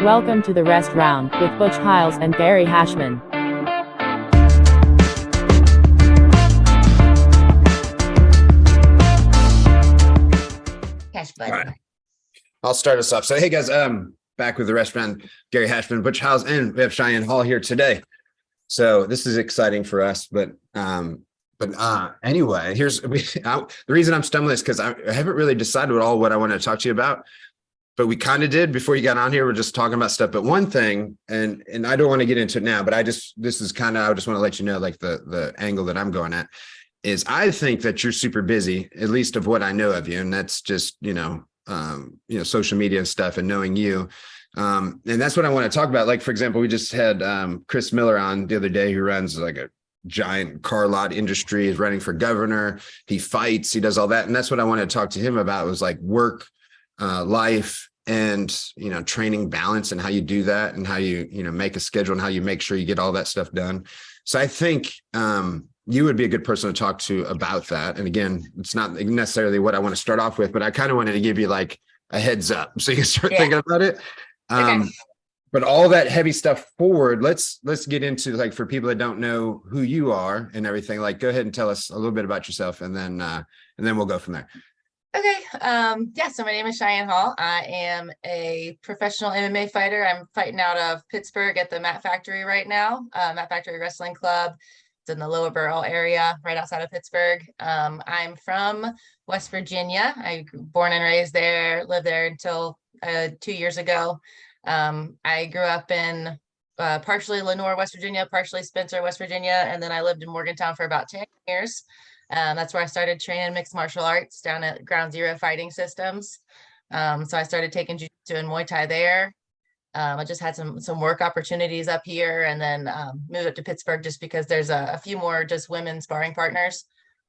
Welcome to the Rest Round with Butch Hiles and Gary Hashman. Cash All buddy. right. I'll start us off. So, hey guys, back with the restaurant, Gary Hashman, Butch Hiles, and we have Cheyenne Hall here today. So this is exciting for us. But anyway, the reason I'm stumbling is because I haven't really decided what I want to talk to you about. But we kind of did before you got on here. We're just talking about stuff. But one thing, and I don't want to get into it now, but I just want to let you know, like the angle that I'm going at is I think that you're super busy, at least of what I know of you. And that's just, social media and stuff and knowing you. And that's what I want to talk about. Like, for example, we just had Chris Miller on the other day, who runs like a giant car lot industry, is running for governor. He fights, he does all that. And that's what I wanted to talk to him about, was like work, life, and, training balance, and how you do that, and how you, make a schedule, and how you make sure you get all that stuff done. So I think, you would be a good person to talk to about that. And again, it's not necessarily what I want to start off with, but I kind of wanted to give you like a heads up so you can start thinking about it. Okay. But all that heavy stuff forward, let's get into, like, for people that don't know who you are and everything, like, go ahead and tell us a little bit about yourself, and then we'll go from there. Okay. So my name is Cheyenne Hall. I am a professional MMA fighter. I'm fighting out of Pittsburgh at the Mat Factory right now. Mat Factory Wrestling Club. It's in the Lower Borough area, right outside of Pittsburgh. I'm from West Virginia. I born and raised there, lived there until 2 years ago. I grew up in partially Lenoir, West Virginia, partially Spencer, West Virginia, and then I lived in Morgantown for about 10 years. That's where I started training mixed martial arts down at Ground Zero Fighting Systems. So I started taking jiu-jitsu and Muay Thai there. I just had some work opportunities up here, and then moved up to Pittsburgh just because there's a few more just women sparring partners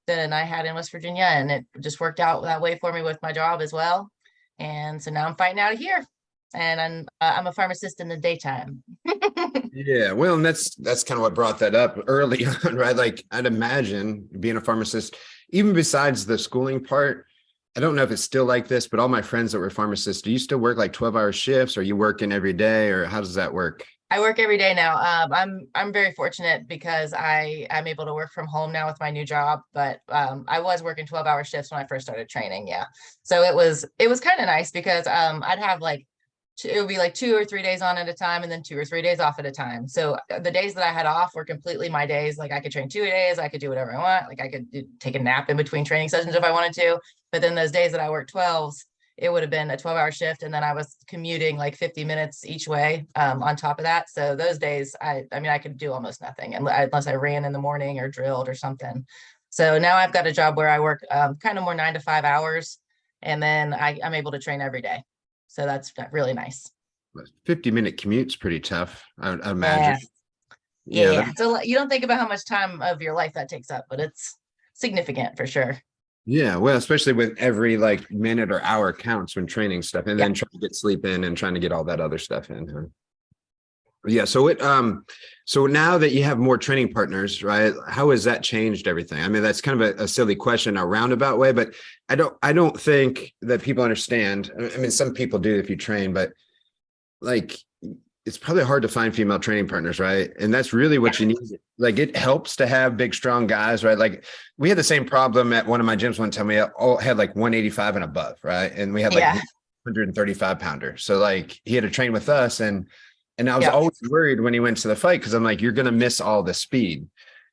than I had in West Virginia, and it just worked out that way for me with my job as well. And so now I'm fighting out of here, and I'm a pharmacist in the daytime. Yeah, well, and that's kind of what brought that up early on, right? Like, I'd imagine being a pharmacist, even besides the schooling part, I don't know if it's still like this, but all my friends that were pharmacists, do you still work like 12-hour shifts? Or are you working every day, or how does that work? I work every day now. I'm very fortunate because I'm able to work from home now with my new job, but I was working 12-hour shifts when I first started training. Yeah. So it was kind of nice because I'd have it would be like 2 or 3 days on at a time, and then 2 or 3 days off at a time. So the days that I had off were completely my days. Like, I could train 2 days, I could do whatever I want. Like, I could take a nap in between training sessions if I wanted to. But then those days that I worked 12s, it would have been a 12-hour shift, and then I was commuting like 50 minutes each way on top of that. So those days, I could do almost nothing unless I ran in the morning or drilled or something. So now I've got a job where I work kind of more 9 to 5 hours, and then I'm able to train every day. So that's really nice. 50-minute commute's pretty tough, I imagine. Yeah. So you don't think about how much time of your life that takes up, but it's significant for sure. Yeah, well, especially with every like minute or hour counts when training stuff, and then trying to get sleep in and trying to get all that other stuff in. Huh? Yeah. So now that you have more training partners, right? How has that changed everything? I mean, that's kind of a silly question, a roundabout way, but I don't think that people understand. I mean, some people do if you train, but like, it's probably hard to find female training partners, right? And that's really what you need. Like, it helps to have big, strong guys, right? Like, we had the same problem at one of my gyms one time. We all had like 185 and above, right? And we had like 135 pounder. So like, he had to train with us, and I was always worried when he went to the fight, because I'm like, you're going to miss all the speed.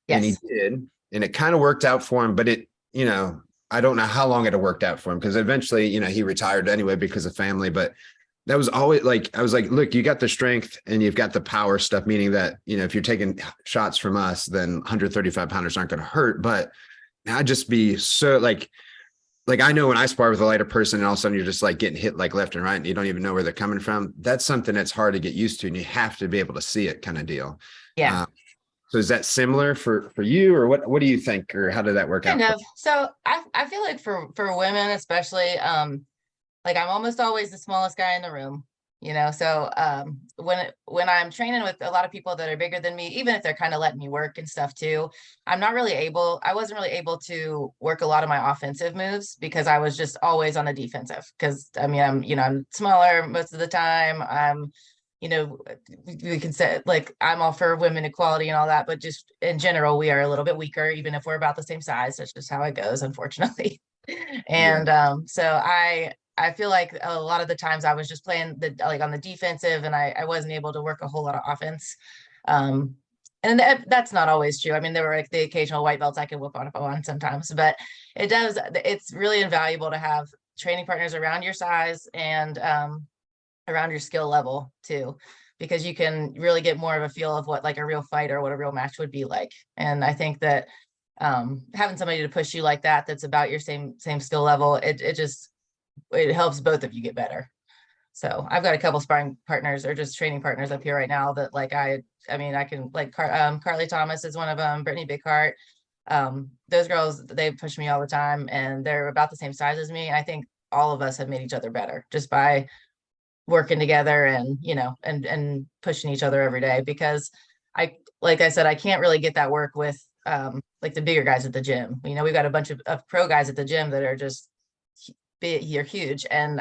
And he did. And it kind of worked out for him, but I don't know how long it worked out for him, because eventually, he retired anyway because of family. But that was always like, I was like, look, you got the strength and you've got the power stuff, meaning that, if you're taking shots from us, then 135 pounders aren't going to hurt. But I'd just be so like I know when I spar with a lighter person, and all of a sudden you're just like getting hit like left and right, and you don't even know where they're coming from. That's something that's hard to get used to, and you have to be able to see it, kind of deal. Yeah. So is that similar for you, or what do you think, or how did that work out? Kind of. So I feel like for women especially, like, I'm almost always the smallest guy in the room, so when I'm training with a lot of people that are bigger than me, even if they're kind of letting me work and stuff too, I wasn't really able to work a lot of my offensive moves, because I was just always on the defensive, because I'm smaller most of the time. I'm we can say like, I'm all for women equality and all that, but just in general, we are a little bit weaker, even if we're about the same size. That's just how it goes, unfortunately. And so I feel like a lot of the times I was just playing like on the defensive, and I wasn't able to work a whole lot of offense. And that's not always true. I mean, there were like the occasional white belts I could whoop on sometimes, but it's really invaluable to have training partners around your size and around your skill level too, because you can really get more of a feel of what like a real fight or what a real match would be like. And I think that having somebody to push you like that, that's about your same skill level, it helps both of you get better. So I've got a couple sparring partners or just training partners up here right now that like, I can like Carly Thomas is one of them, Brittany Bighart. Those girls, they push me all the time, and they're about the same size as me. I think all of us have made each other better just by working together and, and pushing each other every day, because like I said, I can't really get that work with like the bigger guys at the gym. We've got a bunch of pro guys at the gym that are just you're huge, and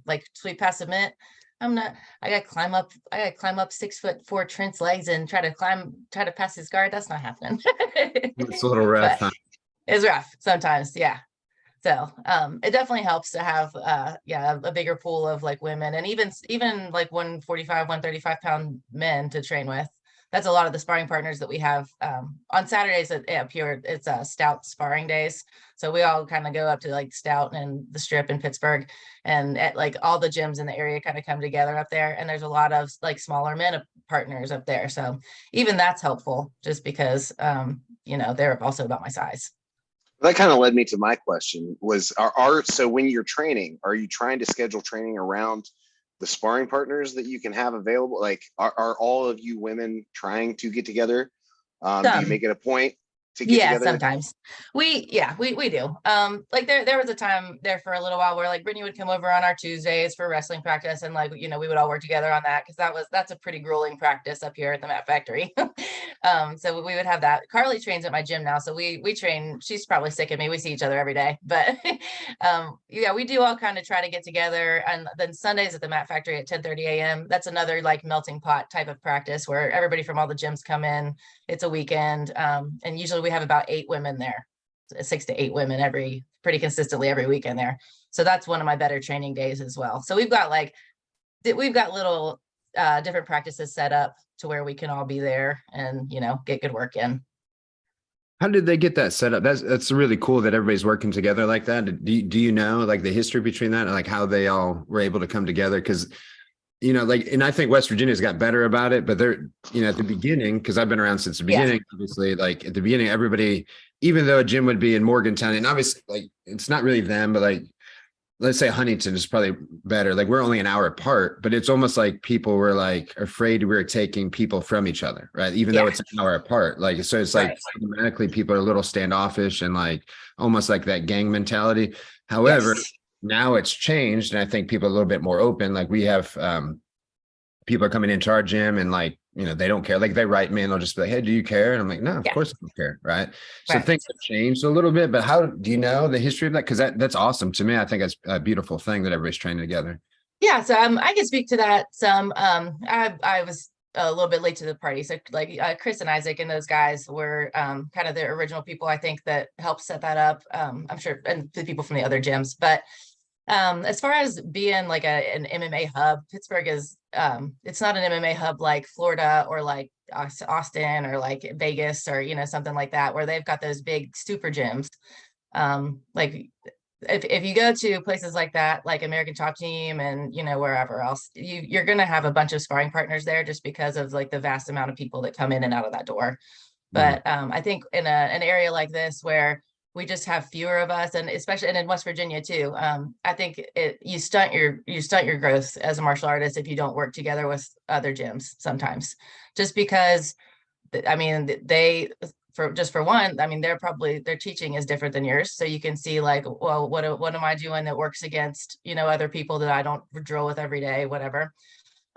like sweep past submit, I gotta climb up 6'4" Trent's legs and try to pass his guard. That's not happening. It's a little rough, huh? It's rough sometimes, yeah. So it definitely helps to have a bigger pool of like women, and even like 145, 135-pound men to train with. That's a lot of the sparring partners that we have on Saturdays up here. It's Stout sparring days. So we all kind of go up to like Stout and the Strip in Pittsburgh, and at like all the gyms in the area kind of come together up there. And there's a lot of like smaller men partners up there. So even that's helpful, just because, they're also about my size. That kind of led me to my question was, so when you're training, are you trying to schedule training around the sparring partners that you can have available? Like, are all of you women trying to get together? Do you make it a point to get together? Sometimes we do. Like there was a time there for a little while where like Brittany would come over on our Tuesdays for wrestling practice, and like, we would all work together on that, because that's a pretty grueling practice up here at the Mat Factory. So we would have that. Carly trains at my gym now, so we train. She's probably sick of me. We see each other every day, but we do all kind of try to get together. And then Sundays at the Mat Factory at 10:30 a.m. That's another like melting pot type of practice where everybody from all the gyms come in. It's a weekend, and usually we have about 8 women there, 6 to 8 women pretty consistently every weekend there. So that's one of my better training days as well. So we've got little different practices set up to where we can all be there and, get good work in. How did they get that set up? That's really cool that everybody's working together like that. Do you know like the history between that and like how they all were able to come together? Because and I think West Virginia's got better about it, but they're, at the beginning, because I've been around since the beginning, obviously, like at the beginning, everybody, even though a gym would be in Morgantown, and obviously like, it's not really them, but like, let's say Huntington is probably better. Like we're only an hour apart, but it's almost like people were like afraid we were taking people from each other, right? Even though it's an hour apart. Like, so it's like automatically people are a little standoffish and like almost like that gang mentality. However, now it's changed, and I think people are a little bit more open. Like we have people are coming into our gym and like, they don't care. Like they write me and they'll just be like, hey, do you care? And I'm like, no, of course I don't care. Right. So things have changed a little bit, but how do you know the history of that? Because that's awesome to me. I think it's a beautiful thing that everybody's training together. Yeah. So I can speak to that some. I was a little bit late to the party. So like Chris and Isaac and those guys were kind of the original people, I think, that helped set that up. I'm sure, and the people from the other gyms, but as far as being like an MMA hub, Pittsburgh is, it's not an MMA hub like Florida or like Austin or like Vegas or, something like that, where they've got those big super gyms. Like if you go to places like that, like American Top Team and, wherever else, you're going to have a bunch of sparring partners there just because of like the vast amount of people that come in and out of that door. But I think in an area like this where we just have fewer of us, and especially in West Virginia too. I think you stunt your growth as a martial artist if you don't work together with other gyms sometimes, just because, I mean, for one, I mean, their teaching is different than yours. So you can see like, well, what am I doing that works against, other people that I don't drill with every day, whatever.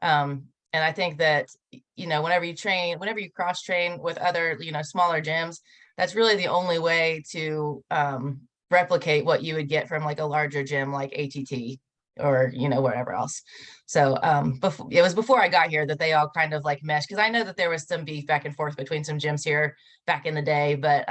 And I think that, whenever you cross train with other, smaller gyms, that's really the only way to replicate what you would get from like a larger gym like ATT. or, wherever else. So it was before I got here that they all kind of like meshed, because I know that there was some beef back and forth between some gyms here back in the day, but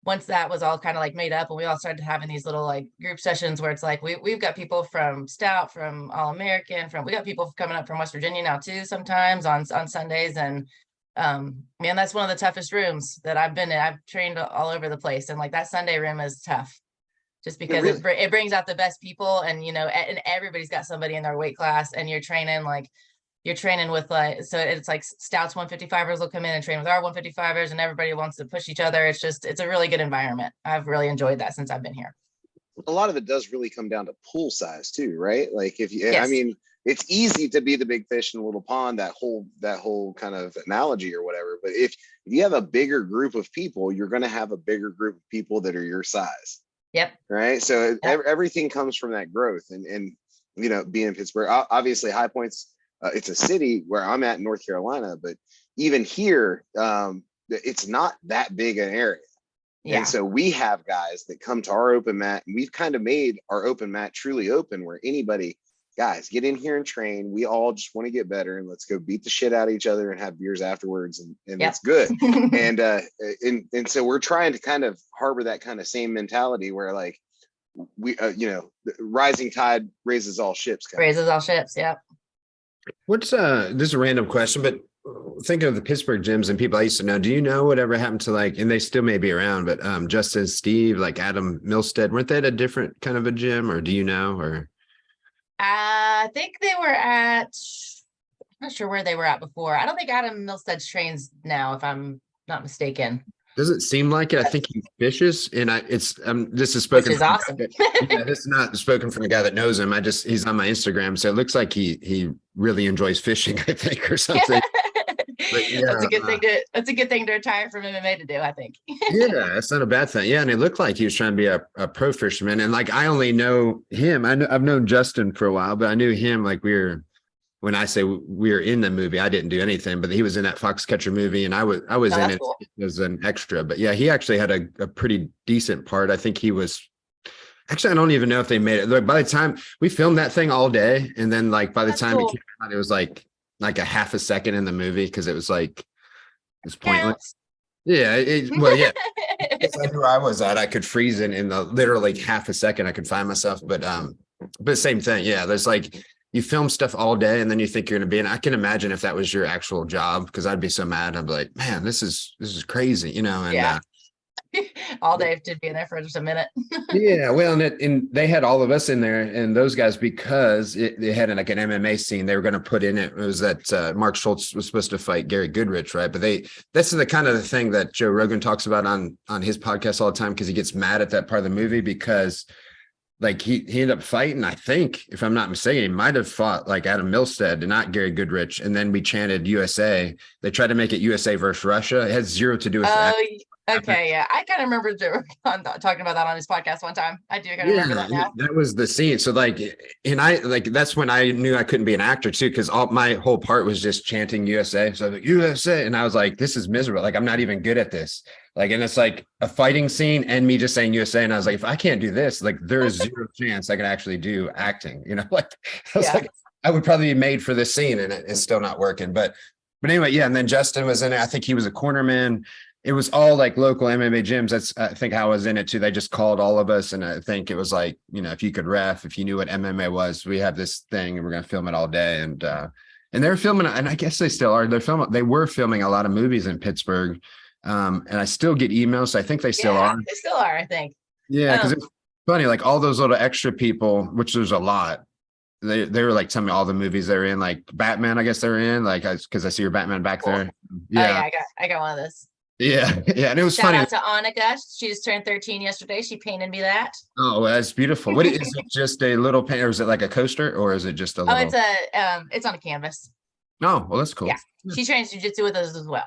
once that was all kind of like made up and we all started having these little like group sessions where it's like we've got people from Stout, from All American, we got people coming up from West Virginia now too sometimes on Sundays. And man, that's one of the toughest rooms that I've been in. I've trained all over the place, and like that Sunday room is tough just because it brings out the best people, and and everybody's got somebody in their weight class, and you're training with so it's like Stouts 155ers will come in and train with our 155ers, and everybody wants to push each other. It's a really good environment. I've really enjoyed that since I've been here. A lot of it does really come down to pool size too, right? Like Yes. I mean, it's easy to be the big fish in a little pond, that whole kind of analogy or whatever. But if you have a bigger group of people, you're going to have a bigger group of people that are your size. Yep. Right. So Yep. Everything comes from that growth, and being in Pittsburgh, obviously High Point's it's a city where I'm at in North Carolina, but even here, it's not that big an area. Yeah. And so we have guys that come to our open mat, and we've kind of made our open mat truly open, where guys, get in here and train. We all just want to get better, and let's go beat the shit out of each other and have beers afterwards, and yep. That's good. and so we're trying to kind of harbor that kind of same mentality where like we the rising tide raises all ships. Raises all ships. Yep. What's this is a random question, but thinking of the Pittsburgh gyms and people I used to know, do you know whatever happened to like, and they still may be around, but Justin, Steve, like Adam Milstead, weren't they at a different kind of a gym, or do you know? Or I think they were at, I'm not sure where they were at before. I don't think Adam Milstead trains now, if I'm not mistaken. Doesn't seem like it. I think he fishes, and this is spoken. Which is awesome. This is not spoken from a guy that knows him. He's on my Instagram, so it looks like he really enjoys fishing, I think, or something. But yeah, that's a good thing to retire from MMA to do, I think. Yeah, that's not a bad thing. Yeah, and it looked like he was trying to be a pro fisherman, and like I only know him. I've known Justin for a while, but I knew him like when I say we were in the movie, I didn't do anything, but he was in that Foxcatcher movie, and I was in it cool. As an extra. But yeah, he actually had a pretty decent part. I think he was actually, I don't even know if they made it. Like by the time we filmed that thing all day, and then like by the time it came out, it was like a half a second in the movie, because it was like it's pointless. Yeah. Well, yeah. I knew where I was at. I could freeze in the literally half a second. I could find myself, but same thing. Yeah, there's like. You film stuff all day, and then you think you're going to be, and I can imagine if that was your actual job, because I'd be so mad. I'd be like, man, this is crazy, and yeah. All day to be in there for just a minute. Yeah. Well, and they had all of us in there, and those guys, because they had like an MMA scene, they were going to put in it. It was that Mark Schultz was supposed to fight Gary Goodrich. Right. But that's the kind of the thing that Joe Rogan talks about on his podcast all the time, because he gets mad at that part of the movie, because like he ended up fighting, I think, if I'm not mistaken, he might have fought like Adam Milstead and not Gary Goodrich. And then we chanted USA. They tried to make it USA versus Russia. It has zero to do with that. Okay, yeah. I kind of remember talking about that on his podcast one time. I do kind of remember that now. That was the scene. So like, and I like, that's when I knew I couldn't be an actor too, because my whole part was just chanting USA. So I was like, USA. And I was like, this is miserable. Like, I'm not even good at this. Like, and it's like a fighting scene and me just saying USA. And I was like, if I can't do this, like there is zero chance I can actually do acting, like I was like, I would probably be made for this scene, and it's still not working. But anyway, yeah. And then Justin was in it. I think he was a cornerman. It was all like local MMA gyms. That's, I think, how I was in it too. They just called all of us. And I think it was like, if you could ref, if you knew what MMA was, we have this thing and we're going to film it all day. And they were filming, and I guess they still are. They were filming a lot of movies in Pittsburgh. And I still get emails. So I think they still are. They still are, I think. Yeah. Cause it's funny, like all those little extra people, which there's a lot. They were like telling me all the movies they're in, like Batman, I guess they're in, like, cause I see your Batman back there. Yeah. Oh, yeah. I got one of those. Yeah. Yeah. And it was funny. Shout out to Annika. She just turned 13 yesterday. She painted me that. Oh, well, that's beautiful. What is it? Just a little paint, or is it like a coaster, or is it just a little? Oh, it's on a canvas. Oh, well, that's cool. Yeah. She trains jiu-jitsu with us as well.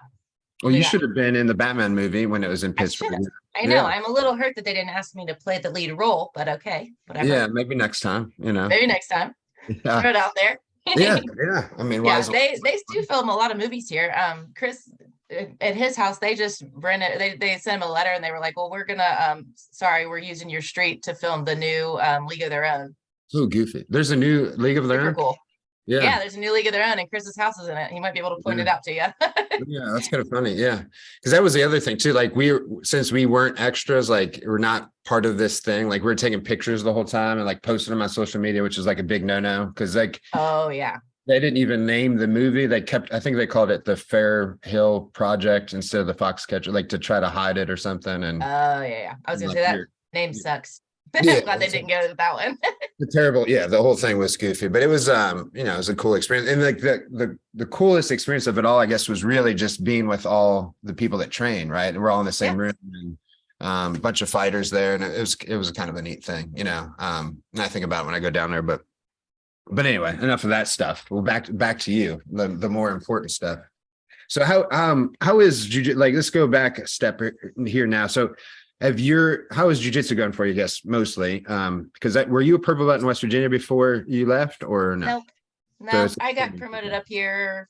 Well, you should have been in the Batman movie when it was in Pittsburgh. I know. Yeah. I'm a little hurt that they didn't ask me to play the lead role, but okay, whatever. Yeah, maybe next time, Maybe next time. Yeah. Throw it out there. Yeah. I mean, they do film a lot of movies here. Chris, at his house, they just rented. They sent him a letter, and they were like, "Well, we're gonna sorry, we're using your street to film the new League of Their Own." So goofy. There's a new League of Their Super Own. cool. Yeah. Yeah, there's a new League of Their Own, and Chris's house is in it. He might be able to point it out to you. Yeah, that's kind of funny. Yeah. Because that was the other thing too. Like since we weren't extras, like we're not part of this thing, like we're taking pictures the whole time and like posting them on social media, which is like a big no-no. Cause like, Oh yeah. they didn't even name the movie. They kept, I think they called it the Fair Hill Project instead of the Foxcatcher, like to try to hide it or something. And Oh yeah. I was gonna like, say that name sucks. Yeah, I'm glad they didn't go with that one. the terrible, yeah, the whole thing was goofy, but it was you know, it was a cool experience. And like the coolest experience of it all, I guess, was really just being with all the people that train, right? And we're all in the same room, and a bunch of fighters there, and it was kind of a neat thing, you know. And I think about it when I go down there, but anyway, enough of that stuff. Well, back to you, the more important stuff. So how is jiu-jitsu, like, let's go back a step here now. So how is jiu-jitsu going for you? I guess mostly because were you a purple belt in West Virginia before you left, or no? Nope. No, I got promoted up here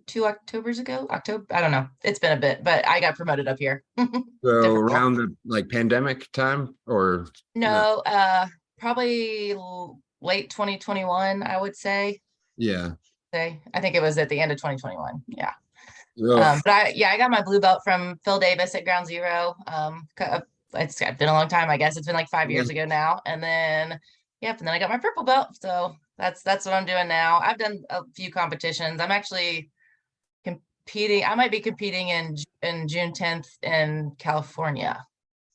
two Octobers ago. October, I don't know. It's been a bit, but I got promoted up here. So around the like pandemic time, or no, probably late 2021, I would say. Yeah. I think it was at the end of 2021. Yeah. Ugh. But I got my blue belt from Phil Davis at Ground Zero. It's been a long time. I guess it's been like 5 years ago now. And then, and then I got my purple belt. So that's what I'm doing now. I've done a few competitions. I'm actually competing. I might be competing in June 10th in California.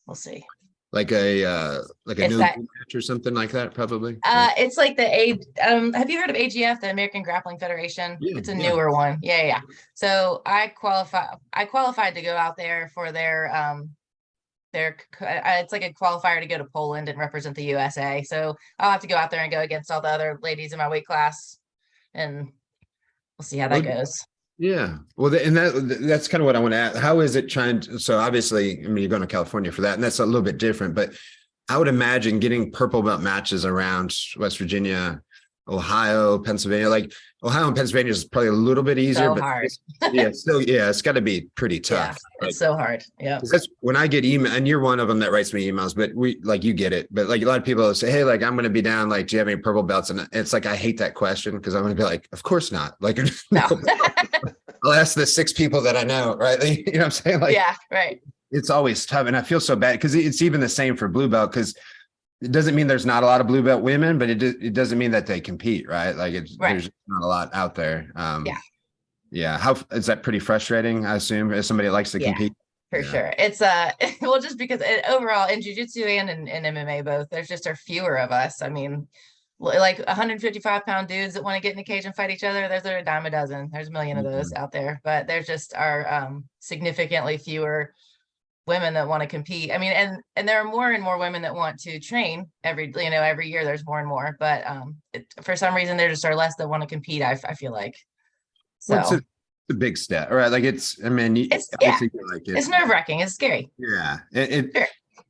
We'll see. Like a new match or something like that, probably. It's like have you heard of AGF, the American Grappling Federation? Yeah, it's a newer one. Yeah. So I qualified to go out there for their it's like a qualifier to go to Poland and represent the USA. So I'll have to go out there and go against all the other ladies in my weight class, and we'll see how that goes. Yeah. Well, that's kind of what I want to ask. How is it so obviously, I mean, you're going to California for that, and that's a little bit different, but I would imagine getting purple belt matches around West Virginia, Ohio, Pennsylvania, like Ohio and Pennsylvania is probably a little bit easier, but hard. It's got to be pretty tough. Yeah, it's so hard. Yeah. That's when I get email, and you're one of them that writes me emails, but you get it. But like a lot of people say, hey, like I'm going to be down. Like, do you have any purple belts? And it's like, I hate that question because I'm going to be like, of course not. Like, no. I'll ask the 6 people that I know, right? You know what I'm saying? Like, yeah, right. It's always tough. And I feel so bad because it's even the same for blue belt, because it doesn't mean there's not a lot of blue belt women, but it doesn't mean that they compete, right? Like there's not a lot out there. Yeah. How is that pretty frustrating? I assume as somebody that likes to compete. For sure. It's well, just because overall in jiu-jitsu and in MMA both, there's just are fewer of us. I mean, like 155-pound dudes that want to get in the cage and fight each other, there's a dime a dozen. There's a million of those out there, but there's just are significantly fewer women that want to compete. I mean, and there are more and more women that want to train every year. There's more and more, but for some reason there just are less that want to compete. I feel like. So it's a big step, right? Like it's nerve-wracking. It's scary. Yeah,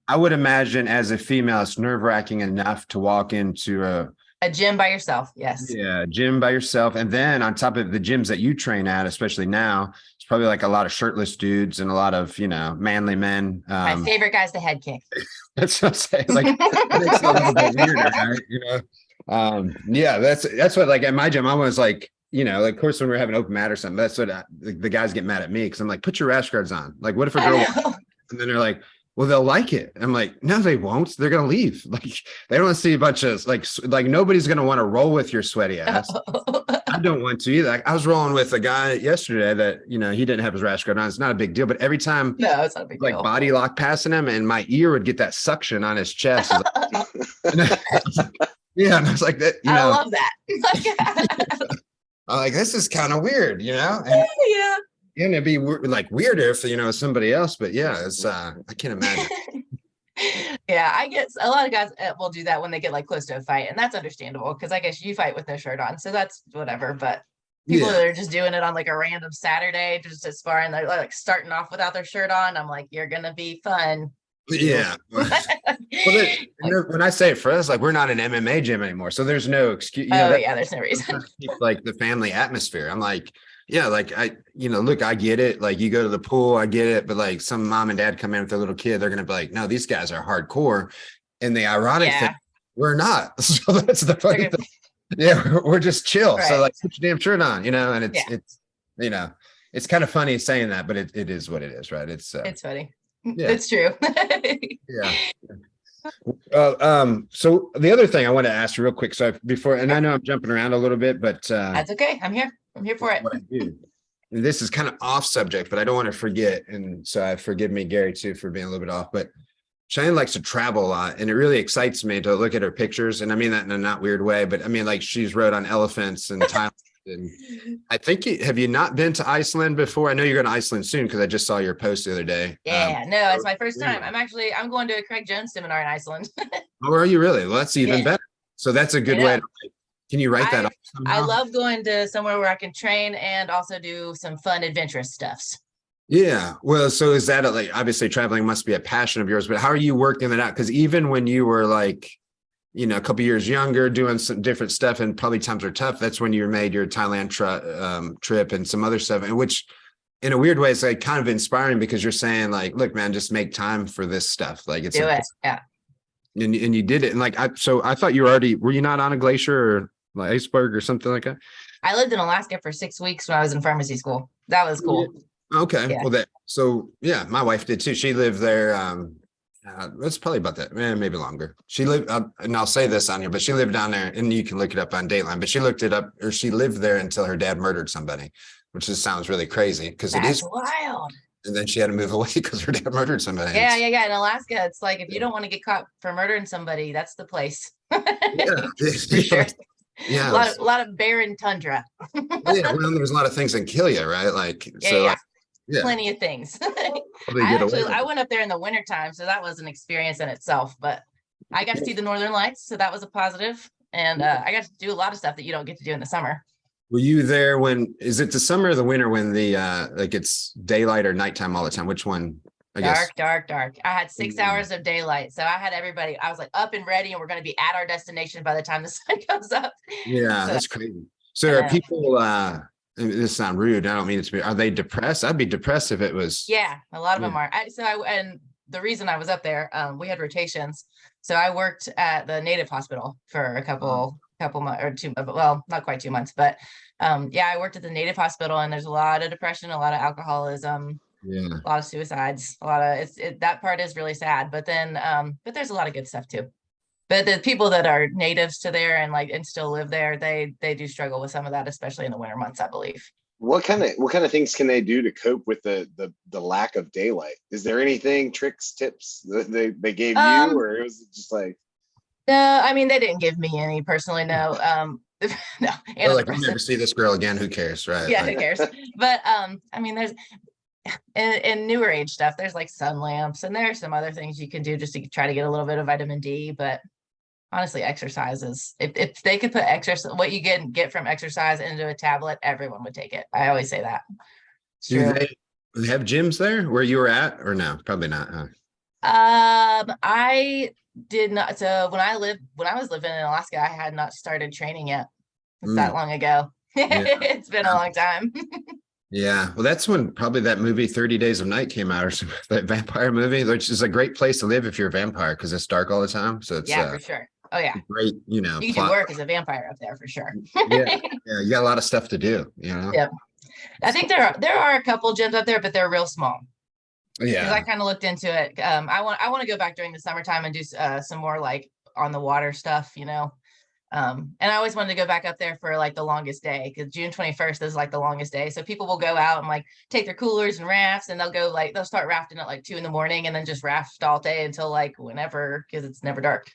I would imagine as a female, it's nerve-wracking enough to walk into a gym by yourself. Yes. Yeah, gym by yourself. And then on top of the gyms that you train at, especially now, it's probably like a lot of shirtless dudes and a lot of, manly men. My favorite guy's the head kick. That's what I'm saying. Like, it makes it a little bit weirder, right? Yeah, that's what, like at my gym, I was like, of course, when we're having open mat or something, that's what the guys get mad at me because I'm like, put your rash guards on. Like, what if a girl, and then they're like, well, they'll like it. I'm like, no, they won't. They're going to leave. Like, they don't want to see a bunch of like nobody's going to want to roll with your sweaty ass. I don't want to either. Like, I was rolling with a guy yesterday that, he didn't have his rash guard on. It's not a big deal, but every time it's not a big deal. Body lock passing him and my ear would get that suction on his chest. Yeah. And I was like, that, I love that. I'm like, this is kind of weird, And, yeah. And it'd be like weirder if somebody else, but it's I can't imagine. Yeah, I guess a lot of guys will do that when they get like close to a fight, and that's understandable because I guess you fight with no shirt on, so that's whatever. But people that are just doing it on like a random Saturday just as far and they're like starting off without their shirt on, I'm like, you're gonna be fun. Yeah. When I say it for us, like we're not an MMA gym anymore, so there's no excuse. There's no reason. Like the family atmosphere. I'm like, yeah, like look, I get it. Like you go to the pool, I get it. But like some mom and dad come in with their little kid, they're going to be like, no, these guys are hardcore. And the ironic thing, we're not. So that's the funny They're thing. Yeah, we're just chill. So Right. like, put your damn shirt on, and Yeah. it's, it's kind of funny saying that, but it is what it is, right? It's It's funny. yeah. It's true. Yeah. So the other thing I want to ask you real quick, so before, and I know I'm jumping around a little bit, but That's okay. I'm here. I'm here for it. what I do. And this is kind of off subject, but I don't want to forget. And so forgive me, Gary, too, for being a little bit off. But Cheyenne likes to travel a lot, and it really excites me to look at her pictures. And I mean that in a not weird way, but I mean, like, she's rode on elephants and Thailand. And I think have you not been to Iceland before? I know you're going to Iceland soon because I just saw your post the other day. Yeah, no, it's my first time. yeah. I'm going to a Craig Jones seminar in Iceland. Oh, are you really? Well, that's even Yeah. better. So that's a good way to, can you write that up I somehow? love going to somewhere where I can train and also do some fun adventurous stuffs. Yeah. Well, so is that like, obviously traveling must be a passion of yours, but how are you working that out? Because even when you were like, a couple years younger, doing some different stuff, and probably times are tough, that's when you made your Thailand trip and some other stuff, and which in a weird way is like kind of inspiring, because you're saying like, look, man, just make time for this stuff. Like it's Do it. Yeah. and you did it. And like, so I thought were you not on a glacier or like iceberg or something like that? I lived in Alaska for 6 weeks when I was in pharmacy school. That was cool. Okay. Yeah. Well, so yeah, my wife did too. She lived there. That's probably about that, maybe longer. She lived, and I'll say this on here, but she lived down there, and you can look it up on Dateline, but she lived there until her dad murdered somebody, which just sounds really crazy because it That's is wild. And then she had to move away because her dad murdered somebody. Yeah. In Alaska, it's like if you don't want to get caught for murdering somebody, that's the place. Yeah. For sure. Yeah. A lot of barren tundra. Yeah. Well, there's a lot of things that kill you, right? Like, Yeah. Plenty of things. I I went up there in the wintertime, so that was an experience in itself, but I got to see the Northern Lights, so that was a positive. And I got to do a lot of stuff that you don't get to do in the summer. Were you there is it the summer or the winter when the like it's daylight or nighttime all the time? Which one? I guess. Dark. I had 6 hours of daylight. So I had everybody, I was like up and ready, and we're going to be at our destination by the time the sun comes up. Yeah, that's crazy. So are people, this sounds rude, I don't mean it to be, are they depressed? I'd be depressed if it was. Yeah, a lot of them are. And the reason I was up there, we had rotations. So I worked at the Native Hospital for a couple months or 2, well, not quite 2 months, but I worked at the Native Hospital, and there's a lot of depression, a lot of alcoholism, a lot of suicides, a lot of that part is really sad. But then, but there's a lot of good stuff too. But the people that are natives to there and still live there, they do struggle with some of that, especially in the winter months, I believe. What kind of things can they do to cope with the lack of daylight? Is there anything, tricks, tips that they gave you, or it was just like? No, I mean, they didn't give me any personally. No, no. Like, we'll never see this girl again. Who cares, right? Yeah, like, who cares? But I mean, there's in newer age stuff. There's like sun lamps, and there are some other things you can do just to try to get a little bit of vitamin D. But honestly, exercise is if they could put exercise, what you get from exercise into a tablet, everyone would take it. I always say that. Do they have gyms there where you were at, or no? Probably not, huh? I did not. So when I was living in Alaska, I had not started training yet. It's that long ago. It's been a long time. Yeah. Well, that's when probably that movie 30 Days of Night came out, or something, that vampire movie, which is a great place to live if you're a vampire, because it's dark all the time. So it's for sure. Oh yeah. Great, you can work as a vampire up there for sure. Yeah. You got a lot of stuff to do, Yep. I think there are a couple gyms up there, but they're real small. Yeah. Because I kind of looked into it. I want to go back during the summertime and do some more like on the water stuff, and I always wanted to go back up there for like the longest day, because June 21st is like the longest day. So people will go out and like take their coolers and rafts, and they'll start rafting at like 2 a.m. and then just raft all day until like whenever, because it's never dark.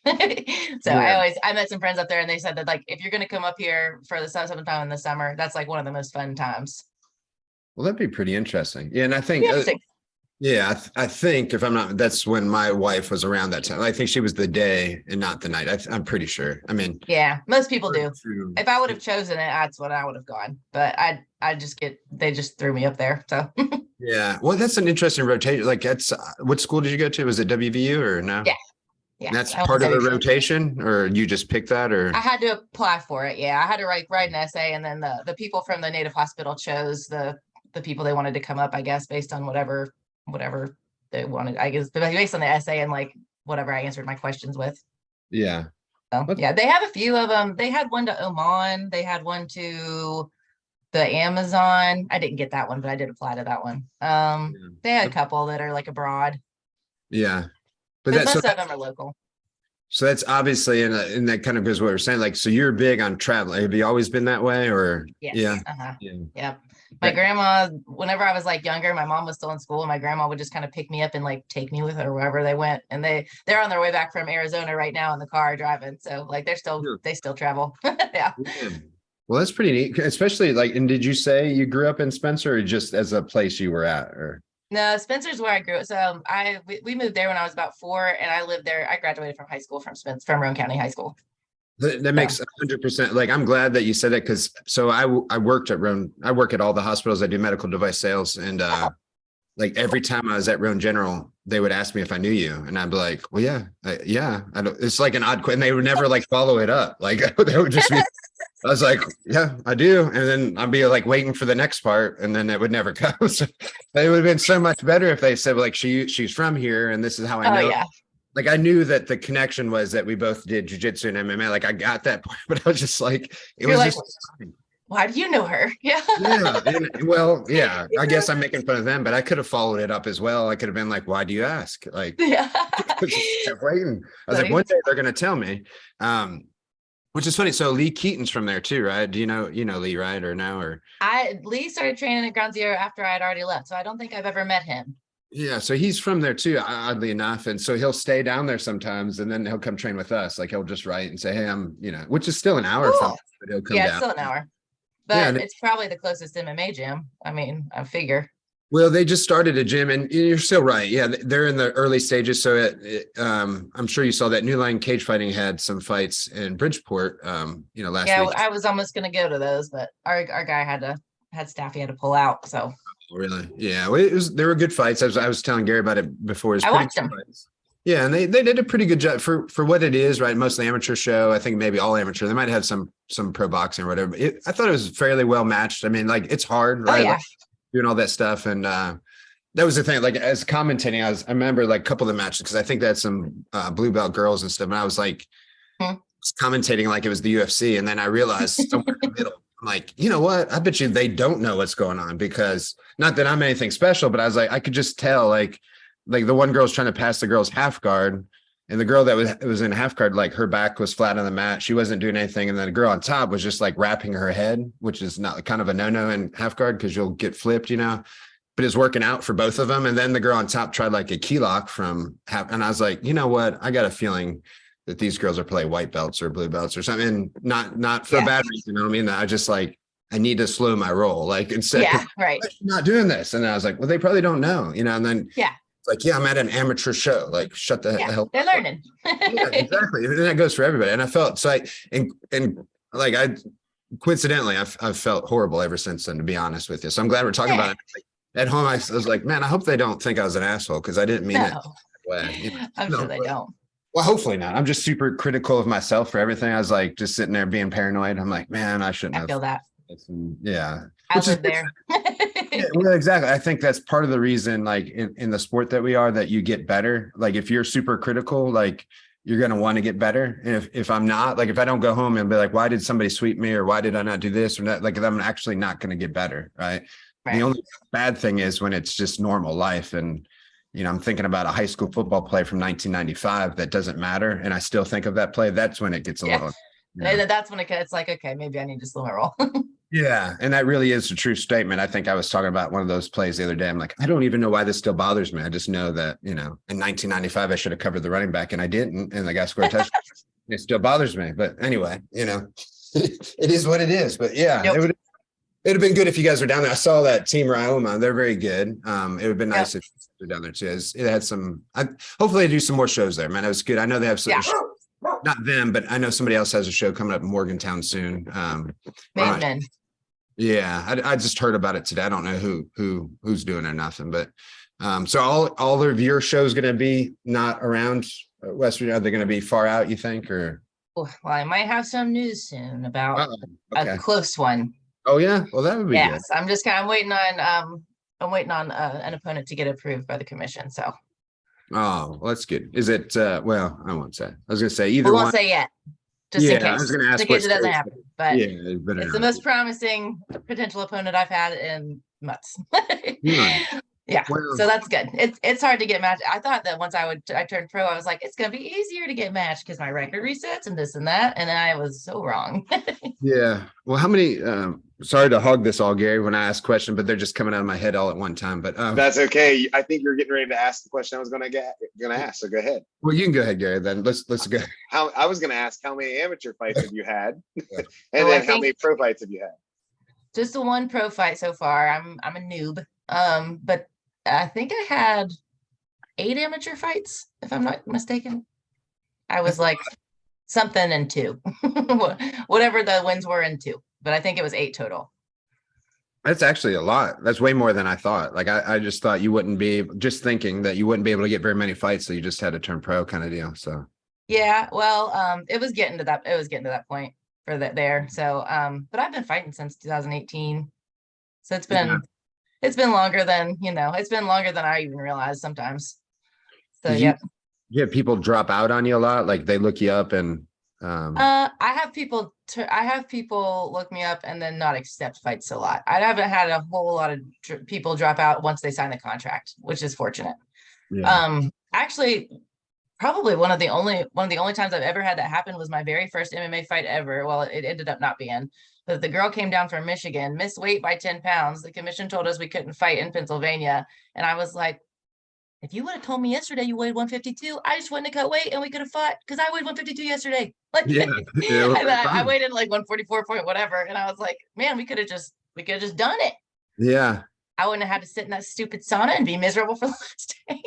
So I met some friends up there, and they said that like if you're going to come up here for the sometime in the summer, that's like one of the most fun times. Well, that'd be pretty interesting. Yeah, and I think I think if I'm not, that's when my wife was around that time. I think she was the day and not the night. I'm pretty sure. I mean, yeah, most people do. If I would have chosen it, that's what I would have gone. But they just threw me up there. So yeah, well, that's an interesting rotation. Like, what school did you go to? Was it WVU or no? Yeah. And that's part of the rotation, or you just picked that, or? I had to apply for it. Yeah, I had to write an essay, and then the people from the Native Hospital chose the people they wanted to come up, I guess, based on whatever they wanted, I guess, based on the essay and like whatever I answered my questions with. Yeah. So yeah, they have a few of them. They had one to Oman. They had one to the Amazon. I didn't get that one, but I did apply to that one. They had a couple that are like abroad, Yeah. But but that's most of them are local. so that's obviously and that kind of goes what we're saying. Like, so you're big on traveling. Have you always been that way or? Yes. Yeah. Yeah. Yep. My Right. grandma, whenever I was like younger, my mom was still in school and my grandma would just kind of pick me up and like take me with her wherever they went. And they're on their way back from Arizona right now in the car driving. So like they still travel. Yeah. Yeah. Well, that's pretty neat, especially like, and did you say you grew up in Spencer or just as a place you were at or? No, Spencer's where I grew up. So we moved there when I was about 4 and I lived there. I graduated from high school from Roane County High School. That makes 100%. Like, I'm glad that you said that because so I worked at Roane. I work at all the hospitals. I do medical device sales, and like every time I was at Roane General, they would ask me if I knew you, and I'd be like, "Well, yeah, yeah." I don't, it's like an odd question. They would never like follow it up. Like they would just be. I was like, "Yeah, I do," and then I'd be like waiting for the next part, and then it would never come. So it would have been so much better if they said like she's from here, and this is how I know. Oh yeah. Like I knew that the connection was that we both did jiu-jitsu and MMA. Like I got that point, but I was just like, You're like, why do you know her? Yeah. Yeah. Well, yeah, I guess I'm making fun of them, but I could have followed it up as well. I could have been like, why do you ask? Like, Yeah. just kept waiting. I was like, one day they're going to tell me, which is funny. So Lee Keaton's from there too, right? Do you know Lee, right? Or no, or Lee started training at Ground Zero after I had already left. So I don't think I've ever met him. yeah, so he's from there too, oddly enough. And so he'll stay down there sometimes and then he'll come train with us. Like he'll just write and say, hey, I'm, which is still an hour from, but he'll come down. It's still an hour. But it's probably the closest MMA gym. I mean, I figure. Well, they just started a gym and you're still right. Yeah, they're in the early stages. So I'm sure you saw that New Line Cage Fighting had some fights in Bridgeport, last week. Yeah, I was almost going to go to those, but our guy had staff he had to pull out. So. Really? Yeah. Well, they were good fights. I was telling Gary about it before. I watched them. Yeah, and they did a pretty good job for what it is, right? Mostly amateur show. I think maybe all amateur. They might have some pro boxing or whatever. I thought it was fairly well matched. I mean, like it's hard, right? Oh, yeah. Like, doing all that stuff, and that was the thing. Like as commentating, I remember like a couple of the matches because I think that's some blue belt girls and stuff. And I was like commentating like it was the UFC, and then I realized somewhere in the middle. I'm like, you know what? I bet you they don't know what's going on because not that I'm anything special, but I was like, I could just tell like the one girl's trying to pass the girl's half guard and the girl that was in half guard, like her back was flat on the mat. She wasn't doing anything. And then the girl on top was just like wrapping her head, which is not kind of a no-no in half guard because you'll get flipped, but it's working out for both of them. And then the girl on top tried like a key lock from half. And I was like, you know what? I got a feeling that these girls are playing white belts or blue belts or something, not for a bad reason. I mean, I just like, I need to slow my roll. Like instead, right. Not doing this. And I was like, well, they probably don't know, and then it's like, yeah, I'm at an amateur show. Like, shut the hell. They're learning. Yeah, exactly. And that goes for everybody. And I felt so I coincidentally, I've felt horrible ever since then, to be honest with you. So I'm glad we're talking about it. Like, at home, I was like, man, I hope they don't think I was an asshole because I didn't mean it that way. I'm sure they don't. Well, hopefully not. I'm just super critical of myself for everything. I was like just sitting there being paranoid. I'm like, man, I shouldn't have. I feel that. Yeah. I live there. Yeah, well, exactly. I think that's part of the reason, like in the sport that we are, that you get better. Like if you're super critical, like you're going to want to get better. And if I'm not, like if I don't go home and be like, why did somebody sweep me or why did I not do this or that? Like I'm actually not going to get better. Right. The only bad thing is when it's just normal life. And I'm thinking about a high school football play from 1995 that doesn't matter. And I still think of that play. That's when it gets a little. That's when it's like, okay, maybe I need to slow my roll. Yeah. And that really is a true statement. I think I was talking about one of those plays the other day. I'm like, I don't even know why this still bothers me. I just know that, in 1995, I should have covered the running back and I didn't. And the guy scored a touchdown. It still bothers me. But anyway, it is what it is. But yeah, it'd have been good if you guys were down there. I saw that team Ryoma. They're very good. It would have been nice if they're down there too. It had some, hopefully they do some more shows there, man. It was good. I know they have some, not them, but I know somebody else has a show coming up in Morgantown soon. Men. Yeah. I just heard about it today. I don't know who's doing it or nothing, but so all of your shows going to be not around West Virginia. Are they going to be far out, you think, or? Well, I might have some news soon about a close one. Oh yeah, well that would be good. I'm just I'm waiting on an opponent to get approved by the commission. So. Oh, well, that's good. Is it? Well, I won't say. I was gonna say either. We won't say yet. just in Yeah, I case, was gonna just ask in case what it doesn't states. happen. But Yeah, it better it's the not. most promising potential opponent I've had in months. Nice. Yeah, Well, so that's good. It's hard to get matched. I thought that once I turned pro, I was like, it's gonna be easier to get matched because my record resets and this and that, and then I was so wrong. yeah. Well, how many? Sorry to hog this all, Gary, when I ask questions, but they're just coming out of my head all at one time. But That's okay. I think you're getting ready to ask the question I was gonna ask. So go ahead. well, you can go ahead, Gary. Then let's go. How I was gonna ask how many amateur fights have you had, and Oh, then how many pro fights have you had? Just the one pro fight so far. I'm a noob. But I think I had 8 amateur fights, if I'm not mistaken. I was like something and 2, whatever the wins were in 2, but I think it was 8 total. That's actually a lot. That's way more than I thought. Like I just thought you wouldn't be just thinking that you wouldn't be able to get very many fights, so you just had to turn pro kind of deal. So Yeah, well, it was getting to that point for that there. So, but I've been fighting since 2018. So it's been longer than, it's been longer than I even realized sometimes. So, Did yeah. you have people drop out on you a lot? Like they look you up and I have people look me up and then not accept fights a lot. I haven't had a whole lot of people drop out once they sign the contract, which is fortunate. yeah. Actually, probably one of the only times I've ever had that happen was my very first MMA fight ever. Well, it ended up not being, but the girl came down from Michigan, missed weight by 10 pounds. The commission told us we couldn't fight in Pennsylvania. And I was like, if you would have told me yesterday you weighed 152, I just wouldn't have cut weight and we could have fought because I weighed 152 yesterday. Like, Yeah. Yeah. and I weighed in like 144 point whatever. And I was like, man, we could have just done it. Yeah. I wouldn't have had to sit in that stupid sauna and be miserable for the last day.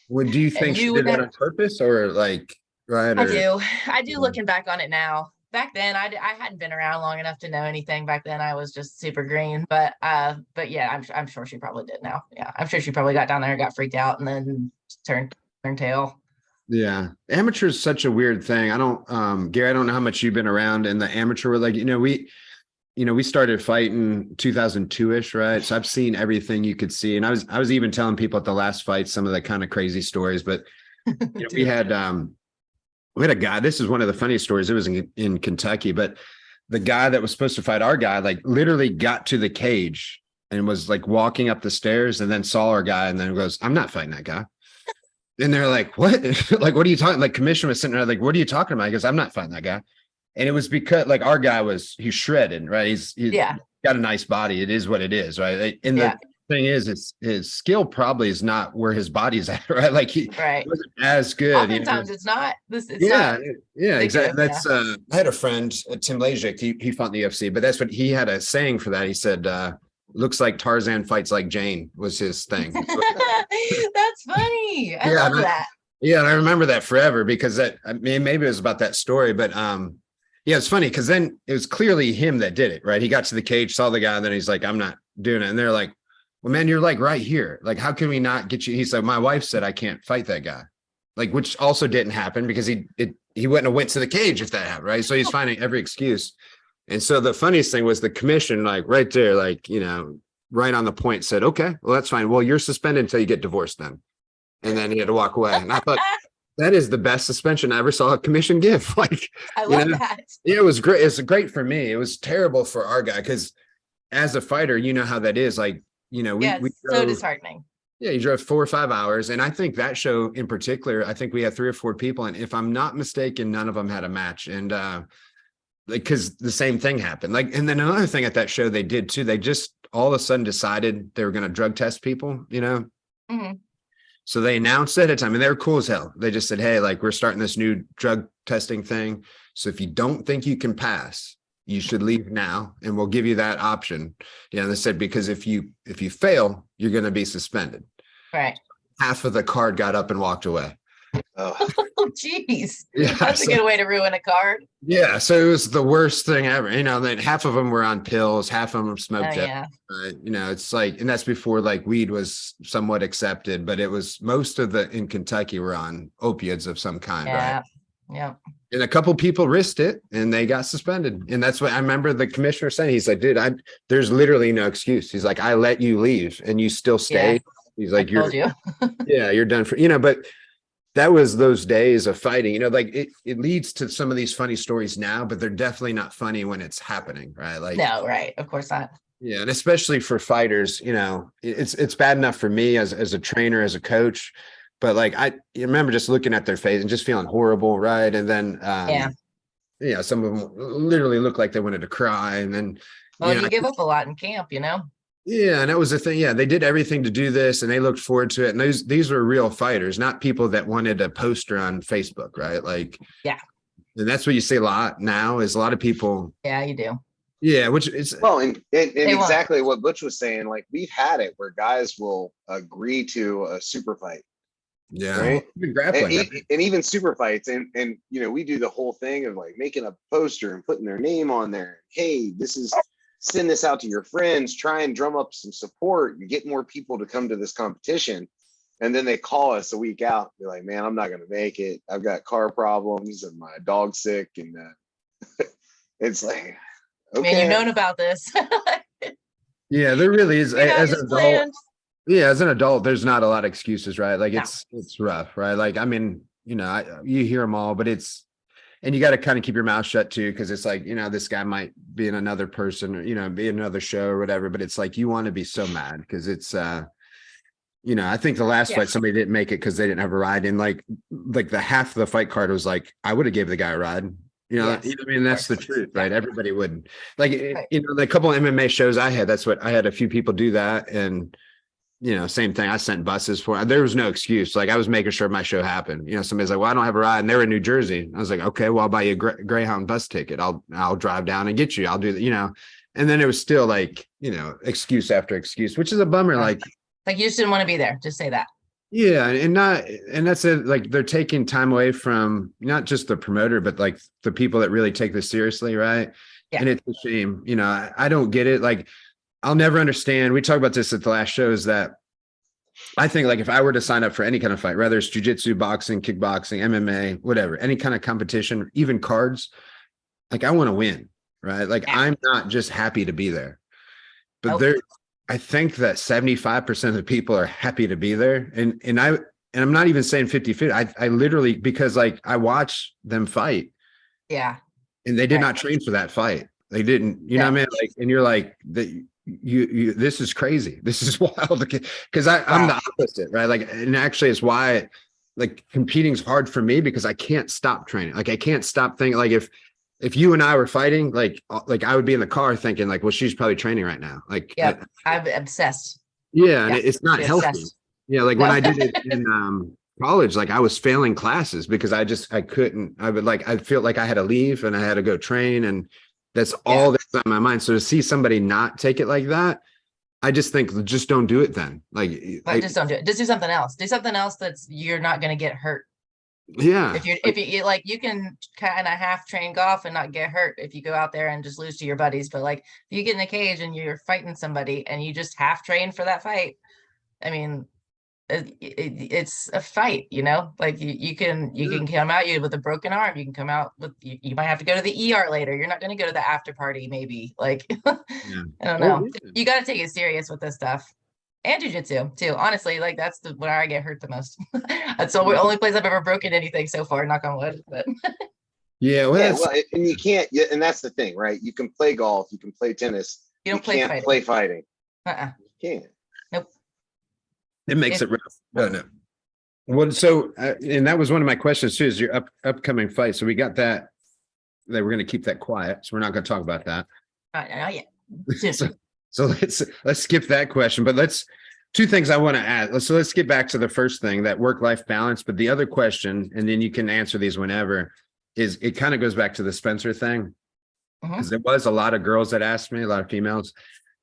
Well, do you And think she you did would that have- on purpose or like right? I Or, do Yeah. looking back on it now. Back then, I hadn't been around long enough to know anything. Back then, I was just super green. But yeah, I'm sure she probably did now. Yeah, I'm sure she probably got down there, got freaked out, and then turned tail. Yeah. Amateur is such a weird thing. I don't, Gary, I don't know how much you've been around in the amateur world. Like, we started fighting 2002-ish, right? So I've seen everything you could see. And I was even telling people at the last fight some of the kind of crazy stories, but we had a guy, this is one of the funniest stories. It was in Kentucky, but the guy that was supposed to fight our guy, like literally got to the cage and was like walking up the stairs and then saw our guy and then goes, I'm not fighting that guy. And they're like, what? Like, what are you talking? Like commission was sitting there like, what are you talking about? He goes, I'm not fighting that guy. And it was because like our guy he's shredded, right? He's got a nice body. It is what it is, right? And the thing is, his skill probably is not where his body's at, right? Like he wasn't as good. Oftentimes it's not. Yeah, exactly. That's I had a friend, Tim Lajic, he fought in the UFC, but that's what he had a saying for that. He said, looks like Tarzan fights like Jane was his thing. That's funny. I love that. Yeah, and I remember that forever because maybe it was about that story, but yeah, it's funny because then it was clearly him that did it, right? He got to the cage, saw the guy, and then he's like, I'm not doing it. And they're like, well, man, you're like right here. Like, how can we not get you? He's like, my wife said I can't fight that guy. Like, which also didn't happen because he wouldn't have went to the cage if that happened, right? So he's finding every excuse. And so the funniest thing was the commission, like right there, like, right on the point said, okay, well, that's fine. Well, you're suspended until you get divorced then. And then he had to walk away. And I thought that is the best suspension I ever saw a commission give. Like, I love that. Yeah, it was great. It's great for me. It was terrible for our guy because as a fighter, you know how that is. Like, we drove, so disheartening. Yeah, you drove 4 or 5 hours. And I think that show in particular, I think we had 3 or 4 people. And if I'm not mistaken, none of them had a match. And because the same thing happened. Like, and then another thing at that show they did too, they just all of a sudden decided they were going to drug test people, Mm-hmm. So they announced at a time and they were cool as hell. They just said, hey, like we're starting this new drug testing thing. So if you don't think you can pass, you should leave now and we'll give you that option. They said, because if you fail, you're going to be suspended. Right. Half of the card got up and walked away. Oh, jeez. Yeah, That's a good way to ruin a card. Yeah. So it was the worst thing ever. Then half of them were on pills, half of them smoked it. Yeah. It's like, and that's before like weed was somewhat accepted, but it was most of in Kentucky were on opiates of some kind. Yeah. Right. Yeah. And a couple people risked it and they got suspended. And that's what I remember the commissioner saying. He's like, dude, there's literally no excuse. He's like, I let you leave and you still stay. Yeah. He's like, you're done for, but that was those days of fighting, like it leads to some of these funny stories now, but they're definitely not funny when it's happening, right? Like, No, right. Of course not. yeah. And especially for fighters, it's bad enough for me as a trainer, as a coach, but like, you remember just looking at their face and just feeling horrible. Right. And then, yeah, some of them literally looked like they wanted to cry. And then, well, you give up a lot in camp, Yeah, and that was the thing. Yeah, they did everything to do this, and they looked forward to it. And these were real fighters, not people that wanted a poster on Facebook, right? Like, yeah. And that's what you see a lot now. Is a lot of people. Yeah, you do. Yeah, which is well, and exactly what Butch was saying. Like, we've had it where guys will agree to a super fight. Yeah, right. Even grappling, and even super fights, and we do the whole thing of like making a poster and putting their name on there. Hey, send this out to your friends, try and drum up some support and get more people to come to this competition. And then they call us a week out. They're like, man, I'm not going to make it. I've got car problems and my dog's sick. And it's like, okay. Man, you've known about this. Yeah, there really is. As an adult, planned. yeah, as an adult, there's not a lot of excuses, right? Like it's rough, right? Like, I mean, you hear them all, but and you got to kind of keep your mouth shut too, because it's like, this guy might be in another person or, be in another show or whatever, but it's like, you want to be so mad because it's, I think the last fight, somebody didn't make it because they didn't have a ride. And like the half of the fight card was like, I would have gave the guy a ride. I mean, that's the truth, right? Everybody would like, the couple of MMA shows I had, I had a few people do that. And, same thing. I sent buses there was no excuse. Like I was making sure my show happened. Somebody's like, well, I don't have a ride. And they were in New Jersey. I was like, okay, well, I'll buy you a Greyhound bus ticket. I'll drive down and get you. I'll do that, and then it was still like, excuse after excuse, which is a bummer. Like you just didn't want to be there. Just say that. Yeah. And that's it. Like they're taking time away from not just the promoter, but like the people that really take this seriously. Right. Yeah. And it's a shame, I don't get it. Like, I'll never understand. We talked about this at the last show is that I think like if I were to sign up for any kind of fight, whether it's jiu-jitsu, boxing, kickboxing, MMA, whatever, any kind of competition, even cards, like I want to win, right? Like I'm not just happy to be there, but I think that 75% of the people are happy to be there. And I'm not even saying 50-50. I literally, because like I watch them fight. Yeah. And they did not train for that fight. They didn't, you know what I mean? Like, and you're like, you this is crazy. This is wild because I'm the opposite, right? Like, and actually it's why like competing's hard for me because I can't stop training. Like I can't stop thinking like if you and I were fighting, like I would be in the car thinking like, well, she's probably training right now. Like, I'm obsessed. Yeah. And it's not healthy. Obsessed. Yeah. Like when I did it in college, like I was failing classes because I couldn't, I feel like I had to leave and I had to go train and that's all that's on my mind. So to see somebody not take it like that, I just think just don't do it then. Just don't do it. Just do something else. Do something else you're not going to get hurt. Yeah. If you like, you can kind of half train golf and not get hurt if you go out there and just lose to your buddies. But like if you get in a cage and you're fighting somebody and you just half train for that fight, I mean, it's a fight, like you can come out with a broken arm. You can come out with, you might have to go to the ER later. You're not going to go to the after party, maybe like, I don't know. You got to take it serious with this stuff. And jiu-jitsu too. Honestly, like that's where I get hurt the most. That's the only place I've ever broken anything so far, knock on wood. But and you can't, and that's the thing, right? You can play golf, you can play tennis. You can't play fighting. You can't. Nope. It makes it rough. No. Well, so and that was one of my questions too, is your upcoming fight. So we got that we're going to keep that quiet. So we're not going to talk about that. Not yet. So let's skip that question, but two things I want to add. So let's get back to the first thing, that work-life balance. But the other question, and then you can answer these whenever, is it kind of goes back to the Spencer thing. Because there was a lot of girls that asked me, a lot of females.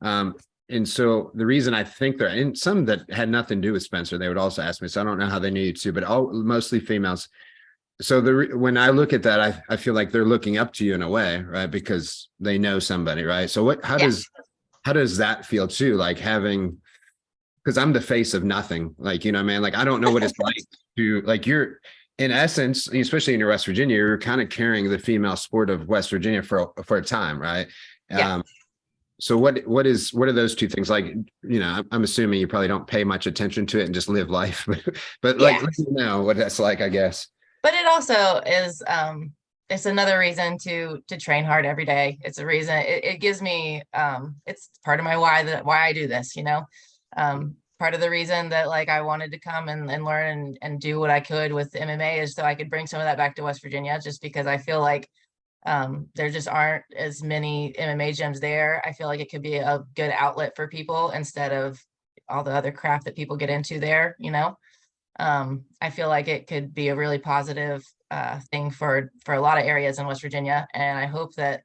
And so the reason I think they're, and some that had nothing to do with Spencer, they would also ask me. So I don't know how they knew you too, but mostly females. So when I look at that, I feel like they're looking up to you in a way, right? Because they know somebody, right? So how does that feel too? Like because I'm the face of nothing, like, man, like, I don't know what it's like to, like, you're in essence, especially in West Virginia, you're kind of carrying the female sport of West Virginia for a time. Right. So what are those two things like? You know, I'm assuming you probably don't pay much attention to it and just live life, but like, Yeah. let me know what that's like, I guess. But it also is it's another reason to train hard every day. It's a reason it gives me it's part of my why I do this, you know. Part of the reason that like I wanted to come and learn and do what I could with MMA is so I could bring some of that back to West Virginia, just because I feel like there just aren't as many MMA gyms there. I feel like it could be a good outlet for people instead of all the other crap that people get into there, you know. I feel like it could be a really positive thing for a lot of areas in West Virginia. And I hope that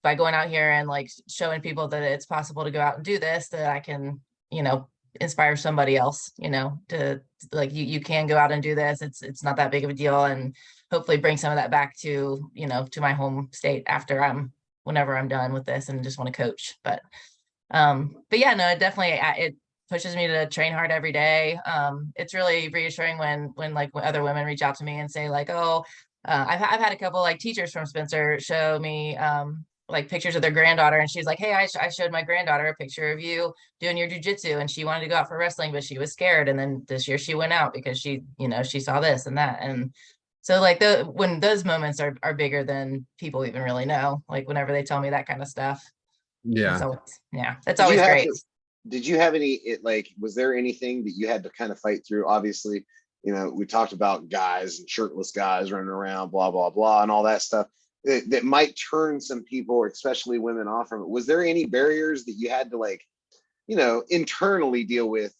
by going out here and like showing people that it's possible to go out and do this, that I can, you know, inspire somebody else, you know, to like, you can go out and do this. It's not that big of a deal, and hopefully bring some of that back to, you know, to my home state after whenever I'm done with this and just want to coach. But yeah, no, it definitely, it pushes me to train hard every day. It's really reassuring when other women reach out to me and say like, oh, I've had a couple like teachers from Spencer show me like pictures of their granddaughter, and she's like, hey, I showed my granddaughter a picture of you doing your jiu-jitsu, and she wanted to go out for wrestling, but she was scared. And then this year she went out because she, you know, she saw this and that. And so like when those moments are bigger than people even really know, like whenever they tell me that kind of stuff. Yeah. So yeah, that's always great. Did you have any, like, was there anything that you had to kind of fight through? Obviously, you know, we talked about guys and shirtless guys running around, blah, blah, blah, and all that stuff that might turn some people, especially women, off from it. Was there any barriers that you had to, like, you know, internally deal with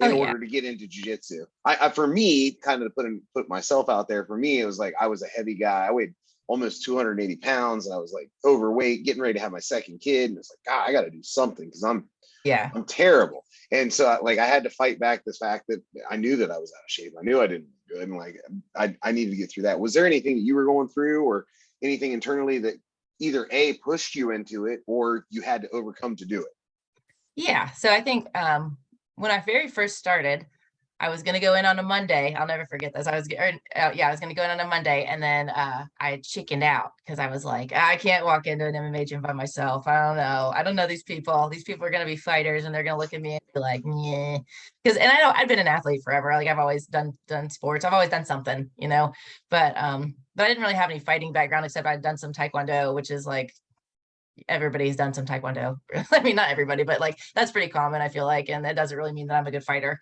in order to get into jiu-jitsu? For me, kind of to put myself out there, for me, it was like, I was a heavy guy. I weighed almost 280 pounds, and I was like overweight, getting ready to have my second kid. And it's like, God, I got to do something because I'm terrible. And so like I had to fight back this fact that I knew that I was out of shape. I knew I didn't look good. And like I needed to get through that. Was there anything that you were going through or anything internally that either A, pushed you into it, or you had to overcome to do it? Yeah. So I think when I very first started, I was going to go in on a Monday. I'll never forget this. I was going to go in on a Monday, and then I chickened out because I was like, I can't walk into an MMA gym by myself. I don't know these people. These people are going to be fighters, and they're going to look at me and be like, yeah. And I know I've been an athlete forever. Like I've always done sports. I've always done something, you know, but I didn't really have any fighting background, except I'd done some Taekwondo, which is like, everybody's done some Taekwondo. I mean, not everybody, but like that's pretty common, I feel like, and that doesn't really mean that I'm a good fighter.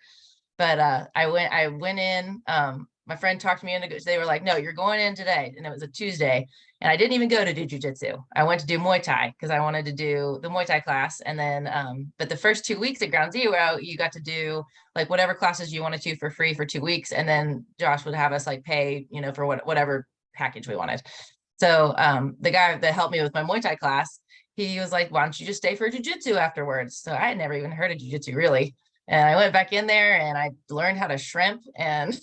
But I went in, my friend talked me into, they were like, no, you're going in today. And it was a Tuesday, and I didn't even go to do jiu-jitsu. I went to do Muay Thai because I wanted to do the Muay Thai class. And then, but the first 2 weeks at Ground Zero, you got to do like whatever classes you wanted to for free for 2 weeks. And then Josh would have us like pay, you know, for whatever package we wanted. So the guy that helped me with my Muay Thai class, he was like, why don't you just stay for jiu-jitsu afterwards? So I had never even heard of jiu-jitsu really. And I went back in there and I learned how to shrimp, and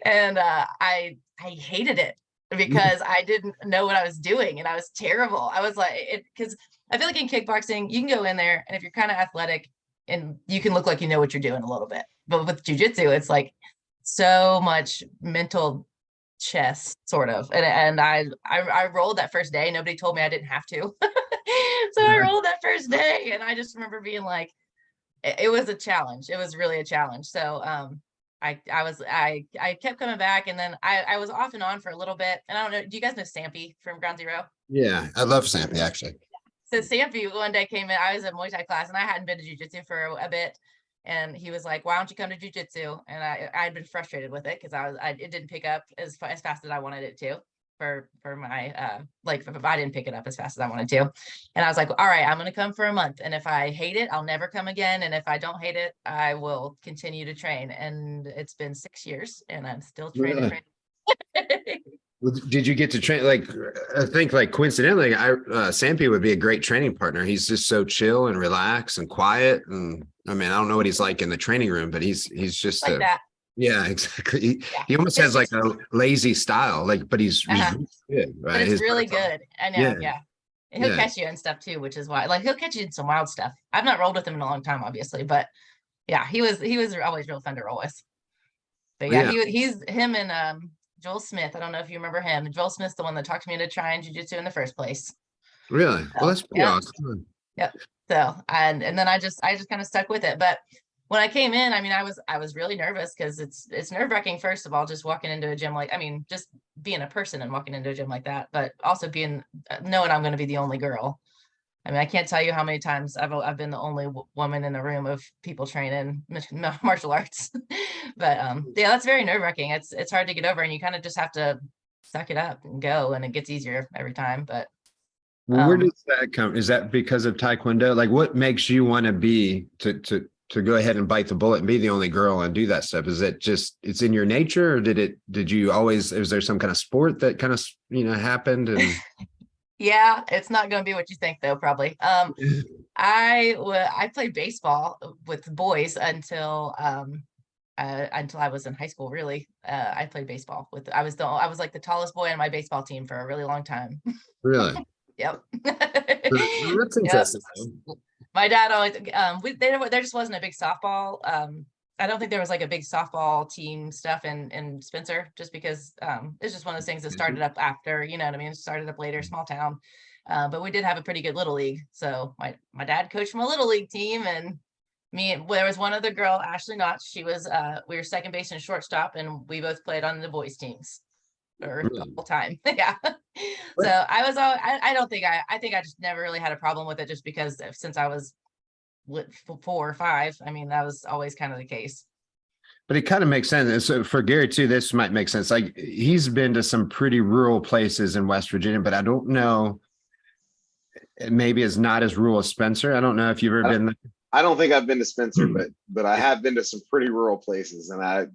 and I hated it because I didn't know what I was doing, and I was terrible. I was like, because I feel like in kickboxing, you can go in there and if you're kind of athletic and you can look like you know what you're doing a little bit. But with jiu-jitsu, it's like so much mental chess sort of. And I rolled that first day. Nobody told me I didn't have to. So I rolled that first day, and I just remember being like, it was a challenge. It was really a challenge. So I kept coming back, and then I was off and on for a little bit. And I don't know, do you guys know Sampy from Ground Zero? Yeah, I love Sampy actually. So Sampy one day came in, I was in Muay Thai class, and I hadn't been to jiu-jitsu for a bit. And he was like, why don't you come to jiu-jitsu? And I'd been frustrated with it because it didn't pick up as fast as I wanted it to. For my like if I didn't pick it up as fast as I wanted to. And I was like, all right, I'm gonna come for a month, and if I hate it, I'll never come again, and if I don't hate it, I will continue to train. And it's been 6 years and I'm still training. Did you get to train? Like, I think like coincidentally, Sampy would be a great training partner. He's just so chill and relaxed and quiet. And I mean, I don't know what he's like in the training room, but he's just like that. Yeah, exactly. He almost has like a lazy style, like, but he's good, right? But it's really good. I know, yeah. And he'll catch you and stuff too, which is why, like, he'll catch you in some wild stuff. I've not rolled with him in a long time, obviously, but yeah, he was always real fun to roll with. But yeah, he's him and Joel Smith. I don't know if you remember him. Joel Smith's the one that talked me into trying jiu-jitsu in the first place. Really? Well, that's pretty awesome. Yep. So, and then I just kind of stuck with it. But when I came in, I mean, I was really nervous because it's nerve-wracking, first of all, just walking into a gym like, I mean, just being a person and walking into a gym like that, but also being knowing I'm going to be the only girl. I mean, I can't tell you how many times I've been the only woman in the room of people training martial arts. But yeah, that's very nerve-wracking. It's hard to get over, and you kind of just have to suck it up and go, and it gets easier every time. But Where does that come? Is that because of Taekwondo? Like, what makes you want to be to go ahead and bite the bullet and be the only girl and do that stuff? Is it just it's in your nature, or did you always? Is there some kind of sport that kind of happened? And yeah, it's not going to be what you think, though. Probably. I played baseball with boys until I was in high school. Really, I played baseball with. I was like the tallest boy on my baseball team for a really long time. Really? Yep. That's interesting. Yep. My dad always there just wasn't a big softball. I don't think there was like a big softball team stuff in Spencer, just because it's just one of those things that started up after, you know what I mean? It started up later, small town. But we did have a pretty good little league. So my dad coached from a little league team, and there was one other girl, Ashley Notch. She was we were second base and shortstop, and we both played on the boys teams for the whole time. Yeah. So I was I think I just never really had a problem with it, just because since I was 4 or 5, I mean, that was always kind of the case. But it kind of makes sense. And so for Gary too, this might make sense. Like, he's been to some pretty rural places in West Virginia, but I don't know, maybe it's not as rural as Spencer. I don't know if you've ever been there. I don't think I've been to Spencer, but I have been to some pretty rural places. And I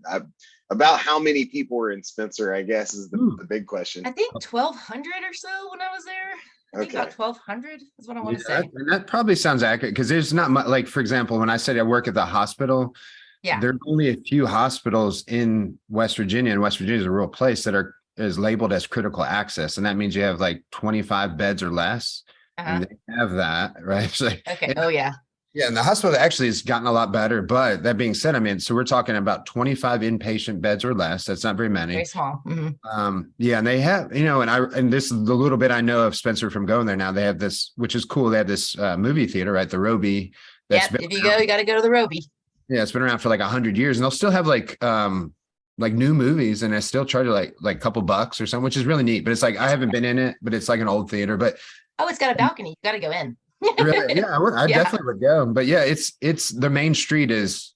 about how many people were in Spencer, I guess, is the big question. I think 1,200 or so when I was there. I think about 1,200 is what I want to say. And that probably sounds accurate, because there's not much, like, for example, when I said I work at the hospital, there's only a few hospitals in West Virginia, and West Virginia is a rural place, that is labeled as critical access. And that means you have like 25 beds or less. And they have that, right? So, okay. Oh yeah. Yeah, and the hospital actually has gotten a lot better. But that being said, I mean, so we're talking about 25 inpatient beds or less. That's not very many. Very small. Mm-hmm. Yeah, and they have, and this is the little bit I know of Spencer from going there now. They have this, which is cool. They have this movie theater, right? The Roby. Yeah, if you go, you got to go to the Roby. Yeah, it's been around for like 100 years, and they'll still have like new movies, and I still charge like a couple bucks or something, which is really neat. But it's like, I haven't been in it, but it's like an old theater. But it's got a balcony. You got to go in. Really? Yeah, I definitely would go. But yeah, it's the main street is,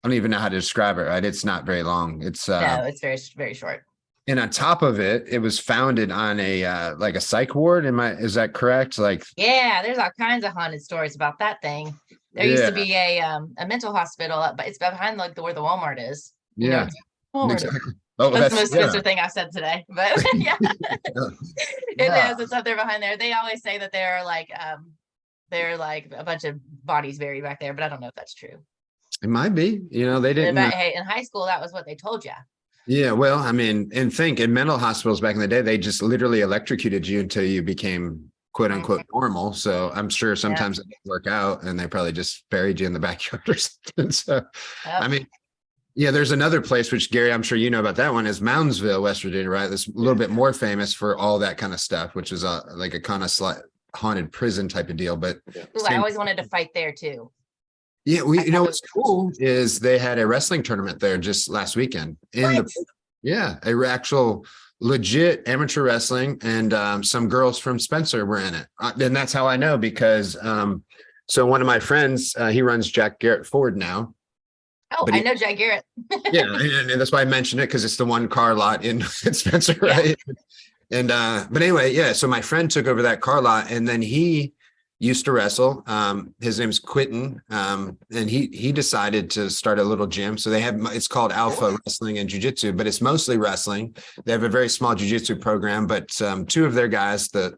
I don't even know how to describe it, right? It's not very long. It's no, it's very, very short. And on top of it, it was founded on a like a psych ward. Is that correct? Like, yeah, there's all kinds of haunted stories about that thing. There used to be a mental hospital, but it's behind like where the Walmart is. Yeah. Exactly. Oh, that's the most Spencer thing I said today. But yeah. It is. It's up there behind there. They always say that they're like a bunch of bodies buried back there, but I don't know if that's true. It might be. They didn't. Hey, in high school, that was what they told you. Yeah, well, I mean, and think in mental hospitals back in the day, they just literally electrocuted you until you became quote unquote normal. So I'm sure sometimes it didn't work out, and they probably just buried you in the backyard or something. So, I mean, yeah, there's another place, which Gary, I'm sure you know about that one, is Moundsville, West Virginia, right? That's a little bit more famous for all that kind of stuff, which is like a kind of haunted prison type of deal. But I always wanted to fight there too. Yeah, what's cool is they had a wrestling tournament there just last weekend a actual legit amateur wrestling, and some girls from Spencer were in it. And that's how I know, because so one of my friends, he runs Jack Garrett Ford now. Oh, I know Jack Garrett. Yeah, and that's why I mentioned it, because it's the one car lot in Spencer, right? And but anyway, yeah. So my friend took over that car lot, and then he used to wrestle. His name's Quentin, and he decided to start a little gym. So it's called Alpha Wrestling and Jiu-Jitsu, but it's mostly wrestling. They have a very small jiu-jitsu program, but two of their guys, I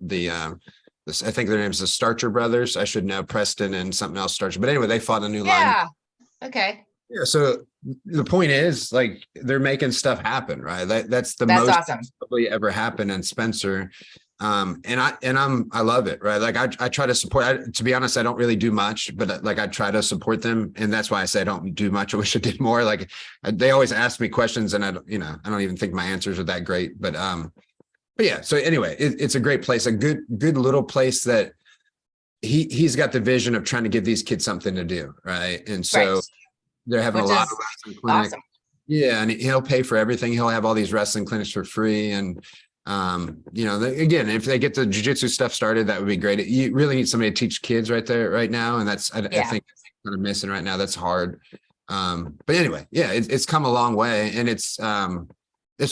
think their name's the Starcher brothers. I should know, Preston and something else Starcher. But anyway, they fought a new line. Yeah. Okay. Yeah. So the point is, like, they're making stuff happen, right? That's most awesome. Probably ever happened in Spencer. And I love it, right? Like I try to support, to be honest, I don't really do much, but like I try to support them. And that's why I say I don't do much. I wish I did more. Like they always ask me questions, and I don't even think my answers are that great, but yeah. So anyway, it's a great place, a good little place that he's got the vision of trying to give these kids something to do, right? And so Right. they're having Which a lot is of wrestling clinics. awesome. Yeah, and he'll pay for everything. He'll have all these wrestling clinics for free. And again, if they get the jiu-jitsu stuff started, that would be great. You really need somebody to teach kids right there, right now. And that's I think kind of missing right now. That's hard. But anyway, yeah, it's come a long way, and it's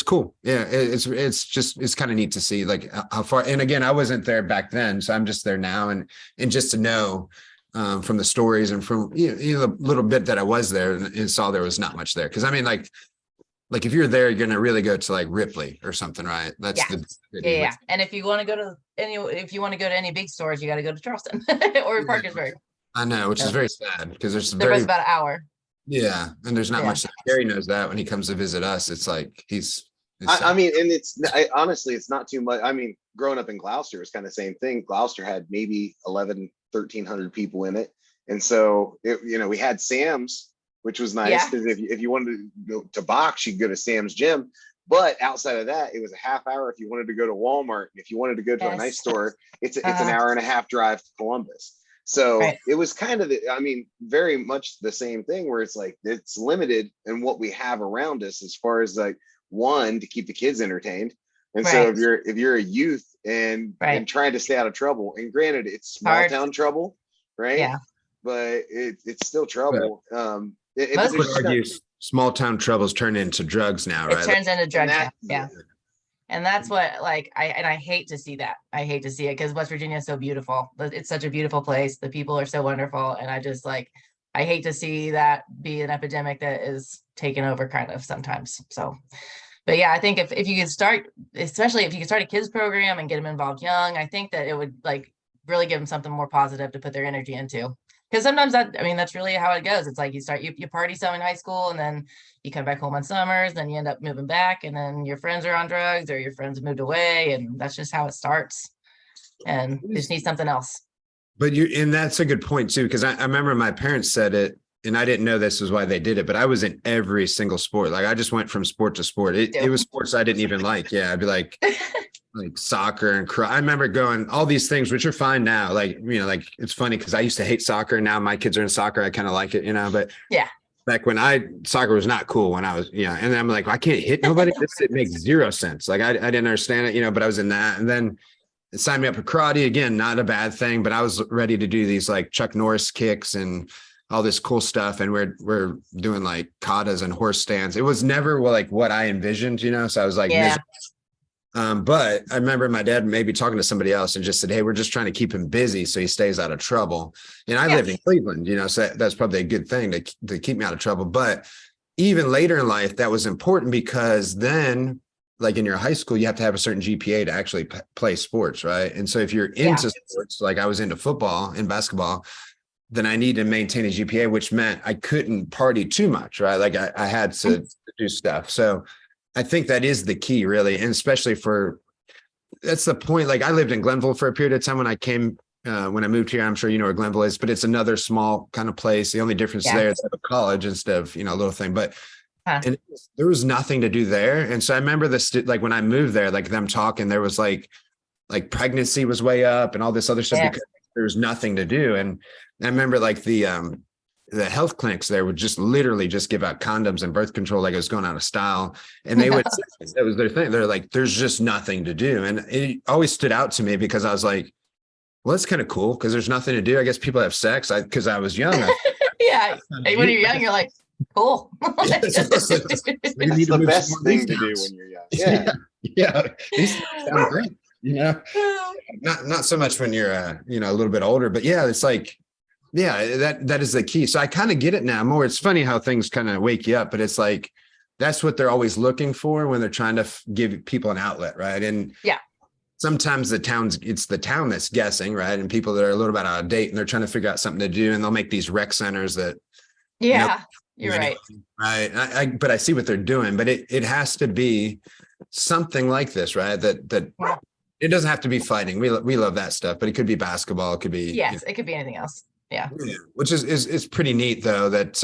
cool. Yeah, it's kind of neat to see like how far. And again, I wasn't there back then, so I'm just there now, and just to know from the stories and from the little bit that I was there and saw there was not much there. Because I mean, like if you're there, you're gonna really go to like Ripley or something, right? That's yeah. And if you want to go to any big stores, you got to go to Charleston or Parkersburg. I know, which is very sad because they're both about an hour. Yeah, and there's not much. Gary knows that when he comes to visit us, it's like I mean, and honestly, it's not too much. I mean, growing up in Gloucester is kind of the same thing. Gloucester had maybe 1,300 people in it. And so, we had Sam's, which was nice because if you wanted to go to box, you could go to Sam's gym. But outside of that, it was a half hour if you wanted to go to Walmart. And if you wanted to go to a nice store, it's an hour and a half drive to Columbus. So it was kind of very much the same thing where it's like, it's limited in what we have around us as far as like, one, to keep the kids entertained. And so if you're a youth and trying to stay out of trouble, and granted it's small town trouble, right? Yeah. But it's still trouble. Most would argue small town troubles turn into drugs now, right? It turns into drugs now. Yeah. And that's what I hate to see that. I hate to see it because West Virginia is so beautiful. It's such a beautiful place. The people are so wonderful. And I just I hate to see that be an epidemic that is taken over kind of sometimes. So, but yeah, I think if you could start, especially if you could start a kids program and get them involved young, I think that it would really give them something more positive to put their energy into. Because sometimes that's really how it goes. It's like you party some in high school and then you come back home on summers, then you end up moving back and then your friends are on drugs or your friends moved away. And that's just how it starts. And you just need something else. But and that's a good point too, because I remember my parents said it, and I didn't know this was why they did it, but I was in every single sport. Like I just went from sport to sport. It was sports I didn't even like. Yeah, I'd be like soccer and I remember going all these things, which are fine now. It's funny because I used to hate soccer. Now my kids are in soccer. I kind of like it, but back when soccer was not cool when I was, and then I'm like, I can't hit nobody. It makes zero sense. Like I didn't understand it, but I was in that. And then it signed me up for karate again, not a bad thing, but I was ready to do these like Chuck Norris kicks and all this cool stuff. And we're doing like katas and horse stands. It was never like what I envisioned, so I was like, but I remember my dad maybe talking to somebody else and just said, hey, we're just trying to keep him busy so he stays out of trouble. And I lived in Cleveland, so that's probably a good thing to keep me out of trouble. But even later in life, that was important because then, like in your high school, you have to have a certain GPA to actually play sports, right? And so if you're into sports, like I was into football and basketball, then I need to maintain a GPA, which meant I couldn't party too much, right? Like I had to do stuff. So I think that is the key, really. And especially that's the point. Like I lived in Glenville for a period of time when I moved here. I'm sure you know where Glenville is, but it's another small kind of place. The only difference there is a college instead of, a little thing, but and there was nothing to do there. And so I remember like when I moved there, like them talking, there was like pregnancy was way up and all this other stuff because there was nothing to do. And I remember like the health clinics there would just literally just give out condoms and birth control like it was going out of style. And they would, that was their thing. They're like, there's just nothing to do. And it always stood out to me because I was like, well, that's kind of cool because there's nothing to do. I guess people have sex because I was young. When you're young, you're like, cool. That's the best thing to do when you're young. Yeah. These sound great, not so much when you're, a little bit older, but it's like, that is the key. So I kind of get it now more. It's funny how things kind of wake you up, but it's like, that's what they're always looking for when they're trying to give people an outlet. Right. And sometimes it's the town that's guessing, right? And people that are a little bit out of date and they're trying to figure out something to do and they'll make these rec centers that. You're right. Right. But I see what they're doing, but it has to be something like this, right? That it doesn't have to be fighting. We love that stuff, but it could be basketball. It could be, it could be anything else. Yeah. Which is pretty neat though, that,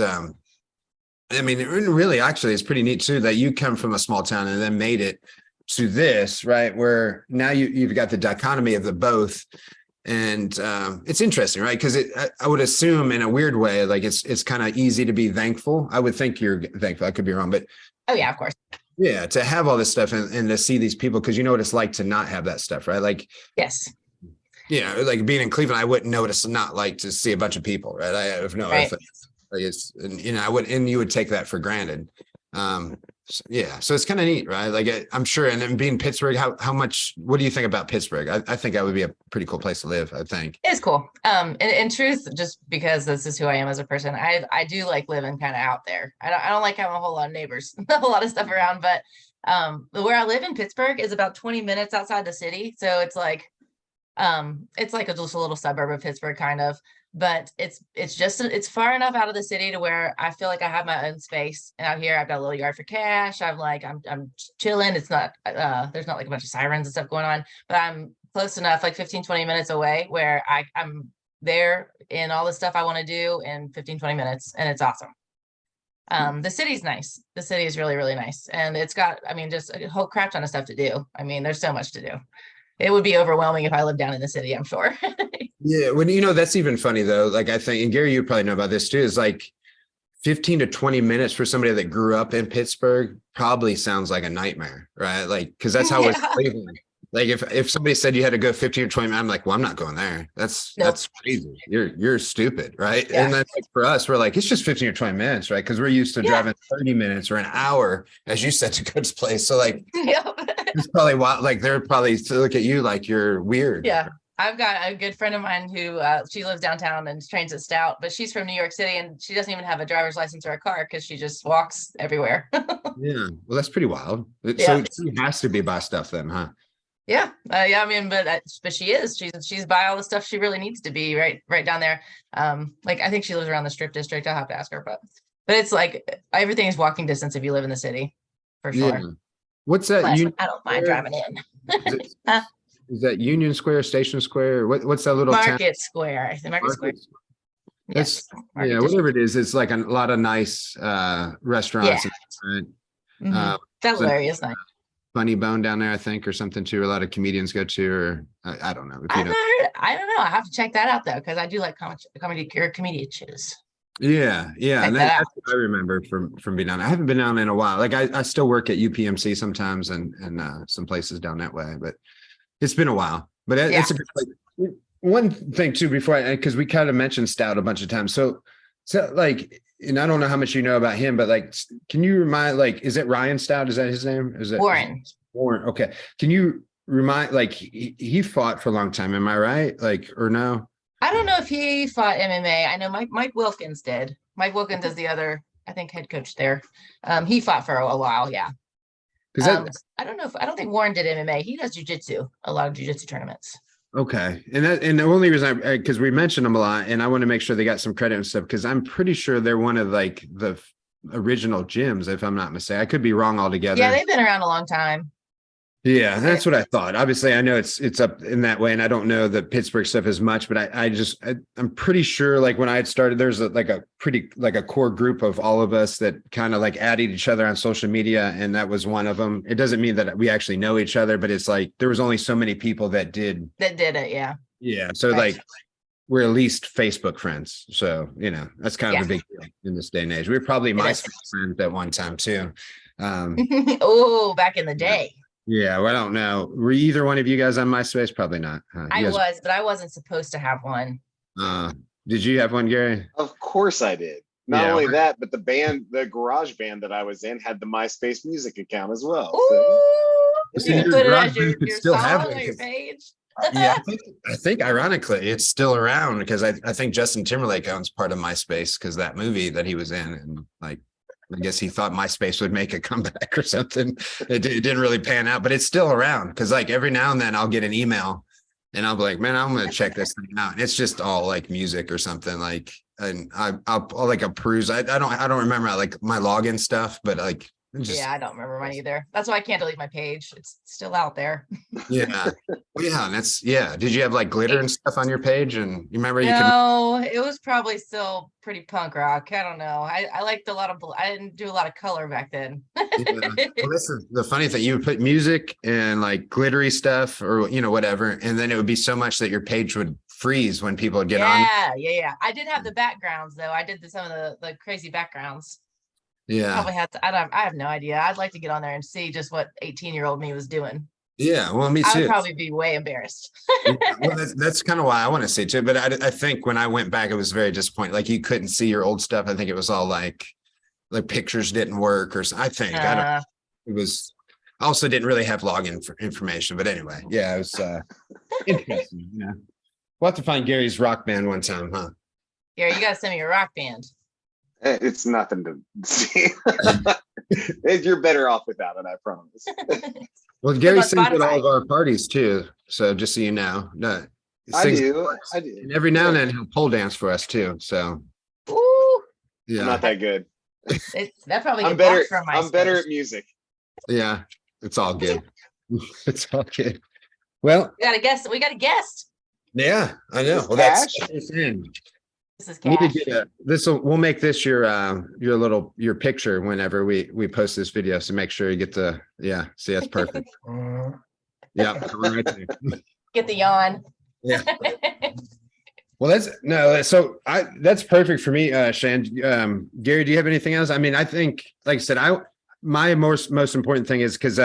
really actually it's pretty neat too, that you come from a small town and then made it to this, right? Where now you've got the dichotomy of the both. And it's interesting, right? Because I would assume in a weird way, like it's kind of easy to be thankful. I would think you're thankful. I could be wrong, but Oh yeah, of course. yeah, to have all this stuff and to see these people, because you know what it's like to not have that stuff, right? Like, Yes. yeah, like being in Cleveland, I wouldn't know what it's not like to see a bunch of people, right? I have no, Right. like it's, and, you know, and you would take that for granted. Yeah, so it's kind of neat, right? Like I'm sure, and then being Pittsburgh, how much? What do you think about Pittsburgh? I think that would be a pretty cool place to live. I think It's cool. In truth, just because this is who I am as a person, I do like living kind of out there. I don't like having a whole lot of neighbors, a lot of stuff around, but where I live in Pittsburgh is about 20 minutes outside the city. So it's like just a little suburb of Pittsburgh kind of, but it's far enough out of the city to where I feel like I have my own space. And out here I've got a little yard for cash. I'm chilling. It's not there's not like a bunch of sirens and stuff going on, but I'm close enough, like 15-20 minutes away, where I'm there in all the stuff I want to do in 15-20 minutes, and it's awesome. The city's nice. The city is really, really nice. And it's got, I mean, just a whole crap ton of stuff to do. I mean, there's so much to do. It would be overwhelming if I lived down in the city, I'm sure. Yeah, when you know, that's even funny though. Like I think, and Gary, you probably know about this too, is like 15 to 20 minutes for somebody that grew up in Pittsburgh probably sounds like a nightmare, right? Like, because that's how it's Cleveland. Like if somebody said you had to go 15 or 20 minutes, I'm like, well, I'm not going there. That's crazy. You're stupid, right? Yeah. And then like, for us, we're like, it's just 15 or 20 minutes, right? Because we're used to driving 30 minutes or an hour, as you said, to go to place. So like, it's probably wild. Like they're probably to look at you like you're weird. Yeah. I've got a good friend of mine who she lives downtown and trains at Stout, but she's from New York City and she doesn't even have a driver's license or a car because she just walks everywhere. Yeah. Well, that's pretty wild. So she has to be by stuff then, huh? Yeah. Yeah. I mean, but she's by all the stuff she really needs to be right down there. Like I think she lives around the Strip District. I'll have to ask her, but it's like everything is walking distance if you live in the city, for sure. Yeah. What's that? I don't mind driving in. Is that Union Square, Station Square? What's that little Market town? Square? I think Market Square. That's Market yeah, whatever it is. It's like a lot of nice restaurants. Yeah. Right? That area is nice. Funny Bone down there, I think, or something too. A lot of comedians go to, or I don't know. I don't know. I have to check that out though, because I do like comedy or comedians. Yeah, and that's what I remember from being down. I haven't been down in a while. Like I still work at UPMC sometimes and some places down that way, but it's been a while. But it's a good place. One thing too, because we kind of mentioned Stout a bunch of times. So like, and I don't know how much you know about him, but like, can you remind, like, is it Ryan Stout? Is that his name? Is it Warren? Warren. Okay. Can you remind, like, he fought for a long time. Am I right? Like, or no? I don't know if he fought MMA. I know Mike Wilkins did. Mike Wilkins is the other, I think, head coach there. He fought for a while. Yeah. I don't know I don't think Warren did MMA. He does jiu-jitsu, a lot of jiu-jitsu tournaments. Okay. And the only reason because we mentioned them a lot and I want to make sure they got some credit and stuff, because I'm pretty sure they're one of like the original gyms, if I'm not mistaken. I could be wrong altogether. Yeah, they've been around a long time. Yeah, that's what I thought. Obviously, I know it's up in that way, and I don't know the Pittsburgh stuff as much, but I'm pretty sure like when I had started, there's a core group of all of us that kind of like added each other on social media, and that was one of them. It doesn't mean that we actually know each other, but it's like there was only so many people that did it. Yeah. So like we're at least Facebook friends. So that's kind of a big deal in this day and age. We were probably MySpace friends at one time too. Oh, back in the day. Yeah, well, I don't know. Were either one of you guys on MySpace? Probably not. I was, but I wasn't supposed to have one. Did you have one, Gary? Of course I did. Not only that, but the garage band that I was in had the MySpace music account as well. So you put it as your song on your page. Yeah, I think ironically it's still around because I think Justin Timberlake owns part of MySpace because that movie that he was in, and like I guess he thought MySpace would make a comeback or something. It didn't really pan out, but it's still around because like every now and then I'll get an email and I'll be like, man, I'm going to check this thing out. And it's just all like music or something like, and I'll like a peruse. I don't remember like my login stuff, but like, I don't remember mine either. That's why I can't delete my page. It's still out there. Yeah. Yeah, that's yeah. Did you have like glitter and stuff on your page? And you remember you could No, it was probably still pretty punk rock. I don't know. I liked a lot of, I didn't do a lot of color back then. yeah. Well, this is the funny thing. You would put music and like glittery stuff or whatever, and then it would be so much that your page would freeze when people would get on. Yeah. I did have the backgrounds though. I did some of the crazy backgrounns. Yeah. Probably had to, I have no idea. I'd like to get on there and see just what 18-year-old me was doing. Yeah. Well, me I would too. probably be way embarrassed. Yeah, well, that's kind of why I want to say too. But I think when I went back, it was very disappointing. Like you couldn't see your old stuff. I think it was all like pictures didn't work or I think I don't. It was. I also didn't really have login for information. But anyway, yeah, it was interesting. Yeah, we'll have to find Gary's rock band one time, huh? Gary, you gotta send me your rock band. It's nothing to see. You're better off without it, I promise. Well, Gary on sings at all Spotify. of our parties too. So just so you know, no, he I sings- do. And every now and then he'll pole dance for us too. So Ooh, yeah, I'm not that good. that probably I'm get better. blocked from I'm better MySpace. at music. yeah, it's all good. It's all good. Well, We got a guest. We got a guest. yeah, I know. Is Well, that's Cash? it's in. This is We need to Cash. get a this will we'll make this your picture whenever we post this video. So make sure you get the see that's perfect. Yeah, right there. Get the yawn. Yeah. Well, that's perfect for me, Cheyenne. Gary, do you have anything else? I mean, I think, like I said, my most important thing is because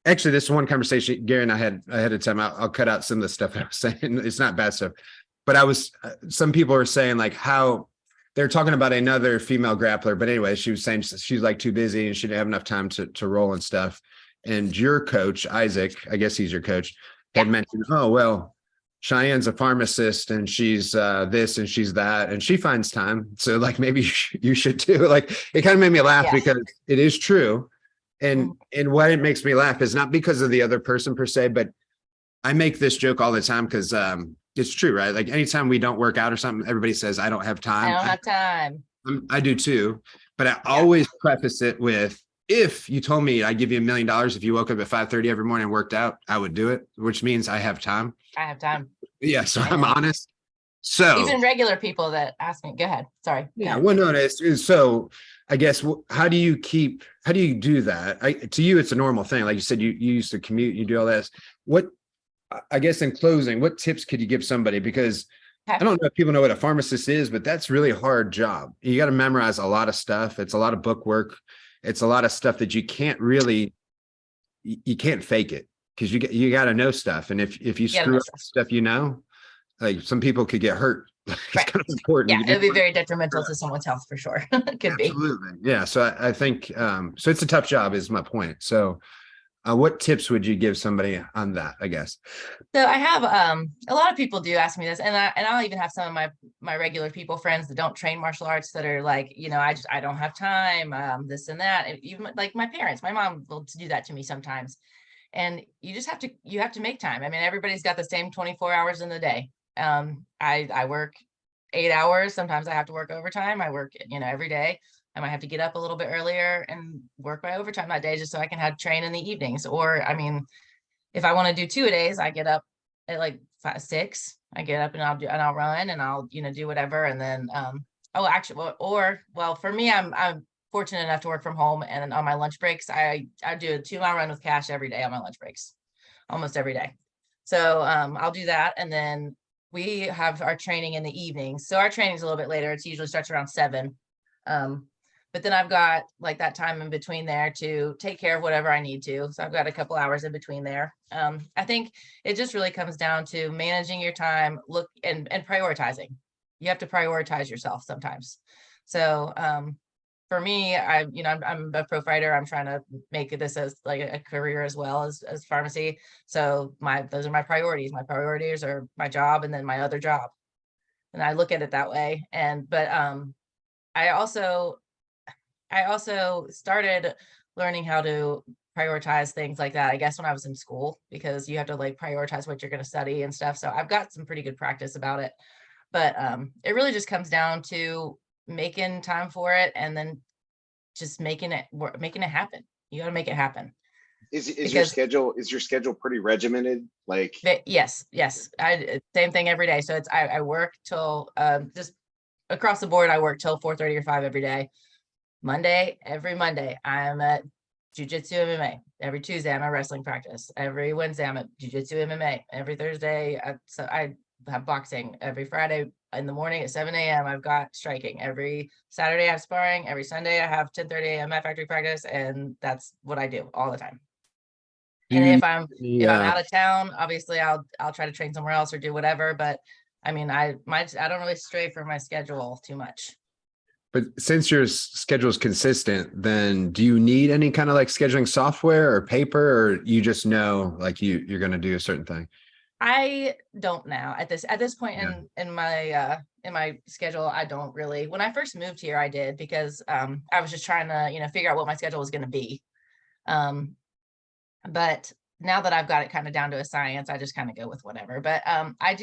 actually this one conversation Gary and I had ahead of time. I'll cut out some of the stuff I was saying. It's not bad stuff, but some people are saying like how they're talking about another female grappler. But anyway, she was saying she's like too busy and she didn't have enough time to roll and stuff. And your coach, Isaac, I guess he's your coach, had mentioned, oh, well, Cheyenne's a pharmacist and she's this and she's that and she finds time. So like maybe you should too. Like it kind of made me laugh because it is true. And why it makes me laugh is not because of the other person per se, but I make this joke all the time because it's true, right? Like anytime we don't work out or something, everybody says, I don't have time. I don't have time. I do too. But I always preface it with, if you told me I give you $1 million if you woke up at 5:30 every morning and worked out, I would do it, which means I have time. I have time. Yeah, so I'm honest. So Even regular people that ask me, go ahead. Sorry. yeah, well, no, it's so I guess how do you do that? To you, it's a normal thing. Like you said, you used to commute, you do all this. What I guess in closing, what tips could you give somebody? Because I don't know if people know what a pharmacist is, but that's really a hard job. You got to memorize a lot of stuff. It's a lot of book work. It's a lot of stuff that you can't fake it because you got to know stuff. And if you screw up stuff, like some people could get hurt. It's kind of important. Yeah, it would be very detrimental to someone's health for sure. Could be. Absolutely. Yeah. So I think so it's a tough job is my point. So what tips would you give somebody on that, I guess? So I have a lot of people do ask me this, and I'll even have some of my regular people friends that don't train martial arts that are like, I don't have time, this and that. And even like my parents, my mom will do that to me sometimes. And you just have to make time. I mean, everybody's got the same 24 hours in the day. I work 8 hours. Sometimes I have to work overtime. I work, every day. I might have to get up a little bit earlier and work my overtime that day just so I can have train in the evenings. Or, I mean, if I want to do 2 days, I get up at like 5, 6. I get up and I'll run and I'll, do whatever. And then, for me, I'm fortunate enough to work from home, and on my lunch breaks, I do a 2-mile run with Cash every day on my lunch breaks, almost every day. So, I'll do that. And then we have our training in the evening. So our training is a little bit later. It usually starts around 7. But then I've got like that time in between there to take care of whatever I need to. So I've got a couple hours in between there. I think it just really comes down to managing your time, and prioritizing. You have to prioritize yourself sometimes. So for me, I'm a pro fighter. I'm trying to make this as like a career as well as pharmacy. So those are my priorities. My priorities are my job and then my other job. And I look at it that way. But I also started learning how to prioritize things like that, I guess, when I was in school, because you have to like prioritize what you're going to study and stuff. So I've got some pretty good practice about it, but it really just comes down to making time for it and then just making it happen. You got to make it happen. Is because your schedule pretty regimented? Like, yes, same thing every day. So I work till just across the board. I work till 4:30 or 5 every day. Every Monday, I'm at jiu-jitsu MMA. Every Tuesday, I'm at wrestling practice. Every Wednesday, I'm at jiu-jitsu MMA. Every Thursday, I have boxing. Every Friday in the morning at 7 a.m., I've got striking. Every Saturday, I have sparring. Every Sunday, I have 10:30 a.m. Mat factory practice, and that's what I do all the time. Do And you if I'm need out of town, obviously I'll try to train somewhere else or do whatever. But I mean, I don't really stray from my schedule too much. but since your schedule is consistent, then do you need any kind of like scheduling software or paper, or you just know like you're going to do a certain thing? I don't now at this point Yeah. in my schedule. I don't really. When I first moved here, I did because I was just trying to figure out what my schedule was going to be. But now that I've got it kind of down to a science, I just kind of go with whatever. But I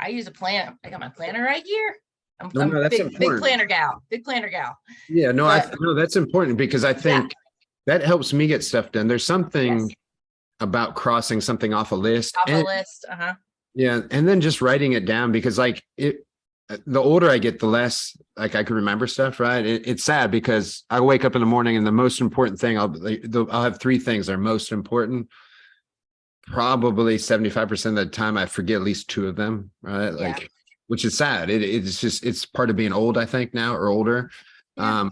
use a plan. I got my planner right here. I'm No, that's big important. planner gal. Big planner gal. Yeah, no, But no, that's important because I think that helps me get stuff done. There's something about crossing something off a list. Off a list. Yeah, and then just writing it down because like the older I get, the less like I can remember stuff, right? It's sad because I wake up in the morning and the most important thing I'll have 3 things that are most important. Probably 75% of the time I forget at least 2 of them, right? Like, which is sad. It's just, it's part of being old, I think now, or older. So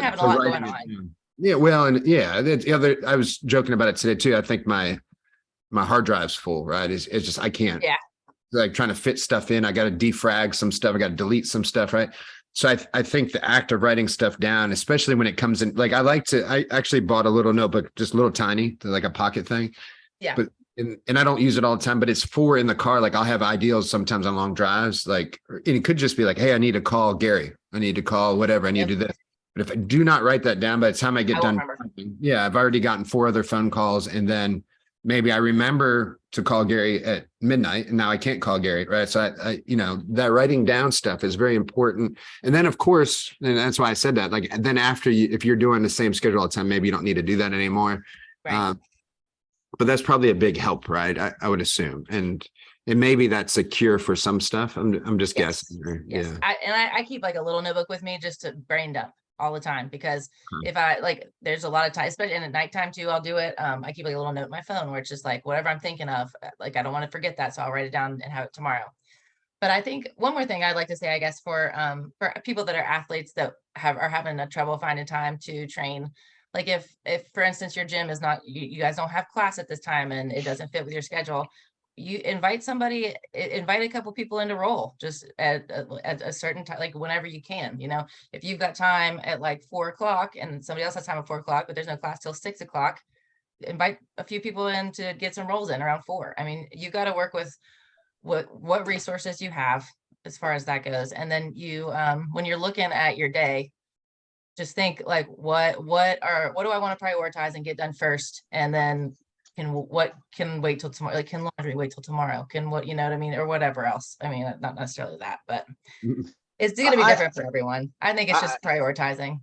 having a lot going on. Yeah, well, and yeah, the other, I was joking about it today too. I think my hard drive's full, right? It's just, I can't. Yeah. Like trying to fit stuff in. I got to defrag some stuff. I got to delete some stuff, right? So I think the act of writing stuff down, especially when it comes in, like I actually bought a little notebook, just a little tiny, like a pocket thing. Yeah. But and I don't use it all the time, but it's for in the car. Like I'll have ideals sometimes on long drives. Like, and it could just be like, hey, I need to call Gary. I need to call whatever. I need to do this. But if I do not write that down, by the time I get done, I've already gotten 4 other phone calls, and then maybe I remember to call Gary at midnight, and now I can't call Gary, right? So I that writing down stuff is very important. And then of course, and that's why I said that, like, then after if you're doing the same schedule all the time, maybe you don't need to do that anymore. Right. But that's probably a big help, right? I would assume. And maybe that's a cure for some stuff. I'm just guessing. Yes. Yeah. I keep like a little notebook with me just to brain dump all the time, because if I like, there's a lot of time, especially in at nighttime too, I'll do it. I keep like a little note in my phone where it's just like whatever I'm thinking of, like I don't want to forget that, so I'll write it down and have it tomorrow. But I think one more thing I'd like to say, I guess, for people that are athletes that are having a trouble finding time to train, like if for instance your gym is not, you guys don't have class at this time and it doesn't fit with your schedule, you invite a couple people in to roll just at a certain time, like whenever you can. If you've got time at like 4 o'clock and somebody else has time at 4 o'clock, but there's no class till 6 o'clock, invite a few people in to get some rolls in around 4. I mean, you got to work with what resources you have as far as that goes. And then you, when you're looking at your day, just think like, what do I want to prioritize and get done first? And then what can wait till tomorrow? Like, can laundry wait till tomorrow? Can what, you know what I mean? Or whatever else. I mean, not necessarily that, but it's going to be different for everyone. I think it's just prioritizing.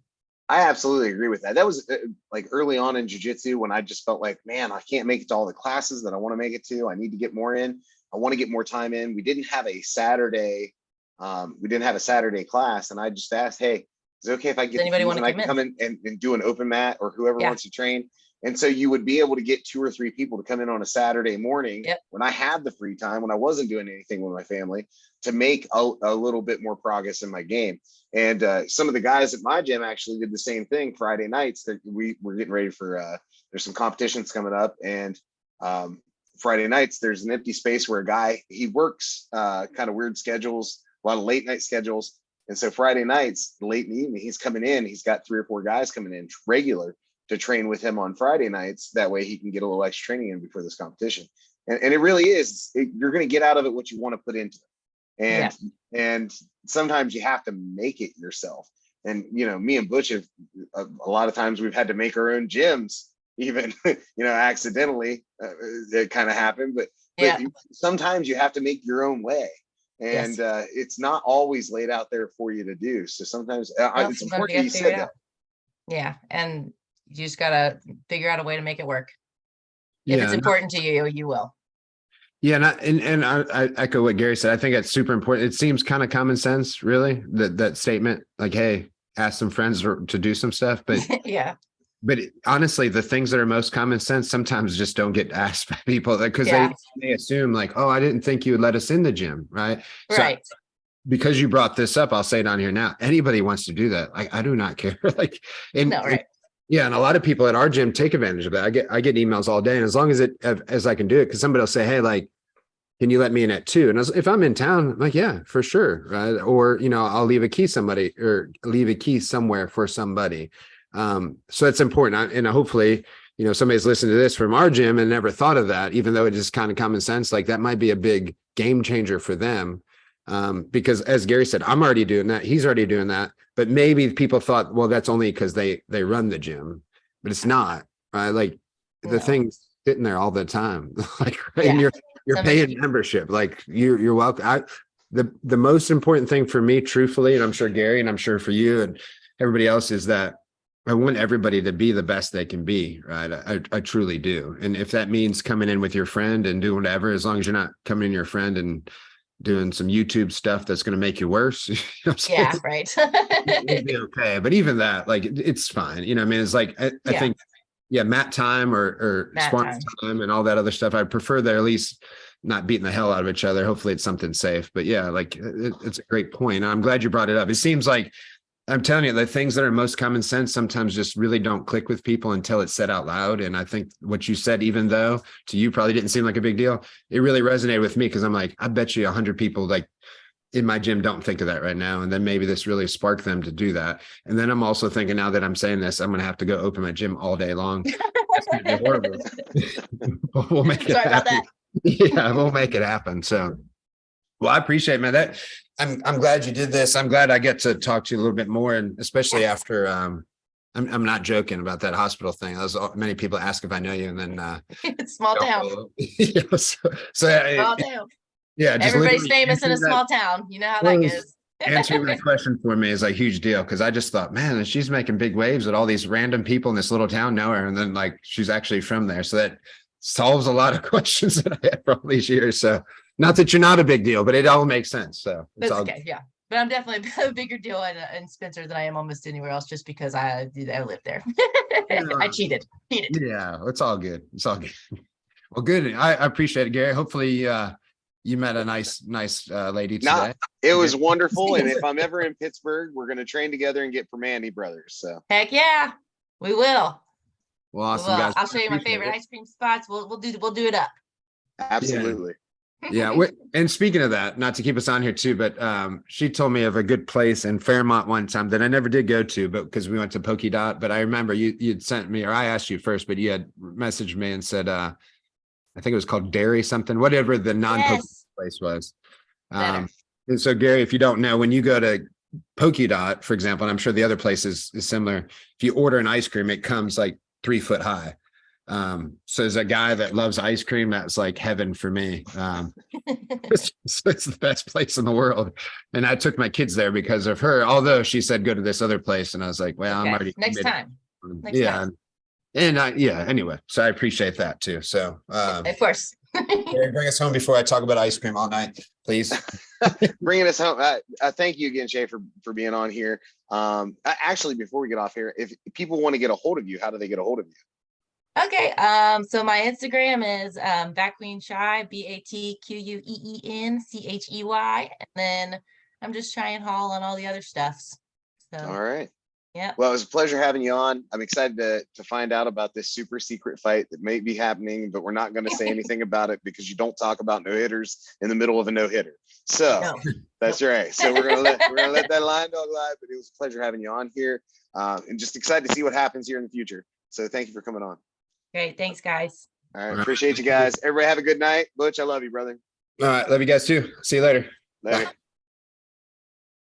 I absolutely agree with that. That was like early on in jiu-jitsu when I just felt like, man, I can't make it to all the classes that I want to make it to. I need to get more in. I want to get more time in. We didn't have a Saturday. Class. And I just asked, hey, is it okay if I get anybody want to come in and do an open mat, or whoever wants to train? And so you would be able to get 2 or 3 people to come in on a Saturday morning when I had the free time, when I wasn't doing anything with my family, to make a little bit more progress in my game. And some of the guys at my gym actually did the same thing Friday nights. That we're getting ready for, there's some competitions coming up, and Friday nights, there's an empty space where a guy, he works kind of weird schedules, a lot of late night schedules. And so Friday nights, late in the evening, he's coming in, he's got 3 or 4 guys coming in regular to train with him on Friday nights. That way he can get a little extra training in before this competition. And it really is, you're going to get out of it what you want to put into it. And sometimes you have to make it yourself. And, me and Butch have, a lot of times we've had to make our own gyms, even, accidentally. It kind of happened, but sometimes you have to make your own way. And it's not always laid out there for you to do. So sometimes it's important you said that. Yeah. And you just got to figure out a way to make it work. If it's Yeah. important to you, you will. Yeah, and I echo what Gary said. I think that's super important. It seems kind of common sense, really, that statement, like, hey, ask some friends to do some stuff. But Yeah. honestly, the things that are most common sense sometimes just don't get asked by people because Yeah. they assume like, oh, I didn't think you would let us in the gym, right? Right. So because you brought this up, I'll say it on here now. Anybody wants to do that, like, I do not care. Like, No, right. yeah, and a lot of people at our gym take advantage of that. I get emails all day, and as long as I can do it, because somebody will say, "Hey, like, can you let me in at 2?" And if I'm in town, I'm like, "Yeah, for sure," right? Or I'll leave a key somewhere for somebody. So it's important, and hopefully, somebody's listening to this from our gym and never thought of that, even though it is kind of common sense. Like that might be a big game changer for them. Because as Gary said, I'm already doing that. He's already doing that. But maybe people thought, well, that's only because they run the gym, but it's not, right? Like the thing's sitting there all the time. Like, right? And you're paying membership. Like you're welcome. The most important thing for me, truthfully, and I'm sure Gary, and I'm sure for you and everybody else, is that I want everybody to be the best they can be, right? I truly do. And if that means coming in with your friend and doing whatever, as long as you're not coming in your friend and doing some YouTube stuff that's going to make you worse. Yeah, right. It'll be okay. But even that, like, it's fine. I mean, it's like, I think, mat time or sparring time and all that other stuff. I prefer they're at least not beating the hell out of each other. Hopefully it's something safe. But yeah, like it's a great point. I'm glad you brought it up. It seems like, I'm telling you, the things that are most common sense sometimes just really don't click with people until it's said out loud. And I think what you said, even though to you probably didn't seem like a big deal, it really resonated with me, because I'm like, I bet you 100 people like in my gym don't think of that right now. And then maybe this really sparked them to do that. And then I'm also thinking, now that I'm saying this, I'm going to have to go open my gym all day long. It's going to be horrible. We'll make it happen. Yeah, we'll make it happen. So, well, I appreciate it, man. That I'm glad you did this. I'm glad I get to talk to you a little bit more, and especially after I'm not joking about that hospital thing. Many people ask if I know you, and then it's small town. Small town. Yeah, just everybody's famous in a small town. You know how that goes. Answering that question for me is like a huge deal, because I just thought, man, she's making big waves with all these random people in this little town know her, and then like she's actually from there. So that solves a lot of questions that I had for all these years. So not that you're not a big deal, but it all makes sense. So it's all okay. Yeah. But I'm definitely a bigger deal in Spencer than I am almost anywhere else, just because I live there. I cheated. Yeah, it's all good. It's all good. Well, good. I appreciate it, Gary. Hopefully you met a nice lady today. It was wonderful. And if I'm ever in Pittsburgh, we're going to train together and get Permane brothers. So heck yeah, we will. Well, awesome, guys. I'll show you my favorite ice cream spots. We'll do it up. Absolutely. Yeah. And speaking of that, not to keep us on here too, but she told me of a good place in Fairmont one time that I never did go to, but because we went to Pokey Dot. But I remember you'd sent me, or I asked you first, but you had messaged me and said, I think it was called Dairy something, whatever the non-Pokey place was. And so, Gary, if you don't know, when you go to Pokey Dot, for example, and I'm sure the other place is similar, if you order an ice cream, it comes like 3 foot high. So as a guy that loves ice cream, that's like heaven for me. It's the best place in the world. And I took my kids there because of her, although she said, go to this other place. And I was like, well, I'm already next time. Time. And anyway, so I appreciate that too. So, of course. Bring us home before I talk about ice cream all night, please. Bringing us home. Thank you again, Shay, for being on here. Actually, before we get off here, if people want to get a hold of you, how do they get a hold of you? Okay. So my Instagram is Batqueen Shy, BATQUEENCHEY, and then I'm just Cheyenne Hall on all the other stuffs. So all right. Yeah. Well, it was a pleasure having you on. I'm excited to find out about this super secret fight that may be happening, but we're not going to say anything about it because you don't talk about no hitters in the middle of a no hitter. So that's right. So we're gonna let that line dog lie. But it was a pleasure having you on here, and just excited to see what happens here in the future. So thank you for coming on. Great. Thanks, guys. All right. Appreciate you guys. Everybody have a good night. Butch, I love you, brother. All right. Love you guys too. See you later. Later. Bye.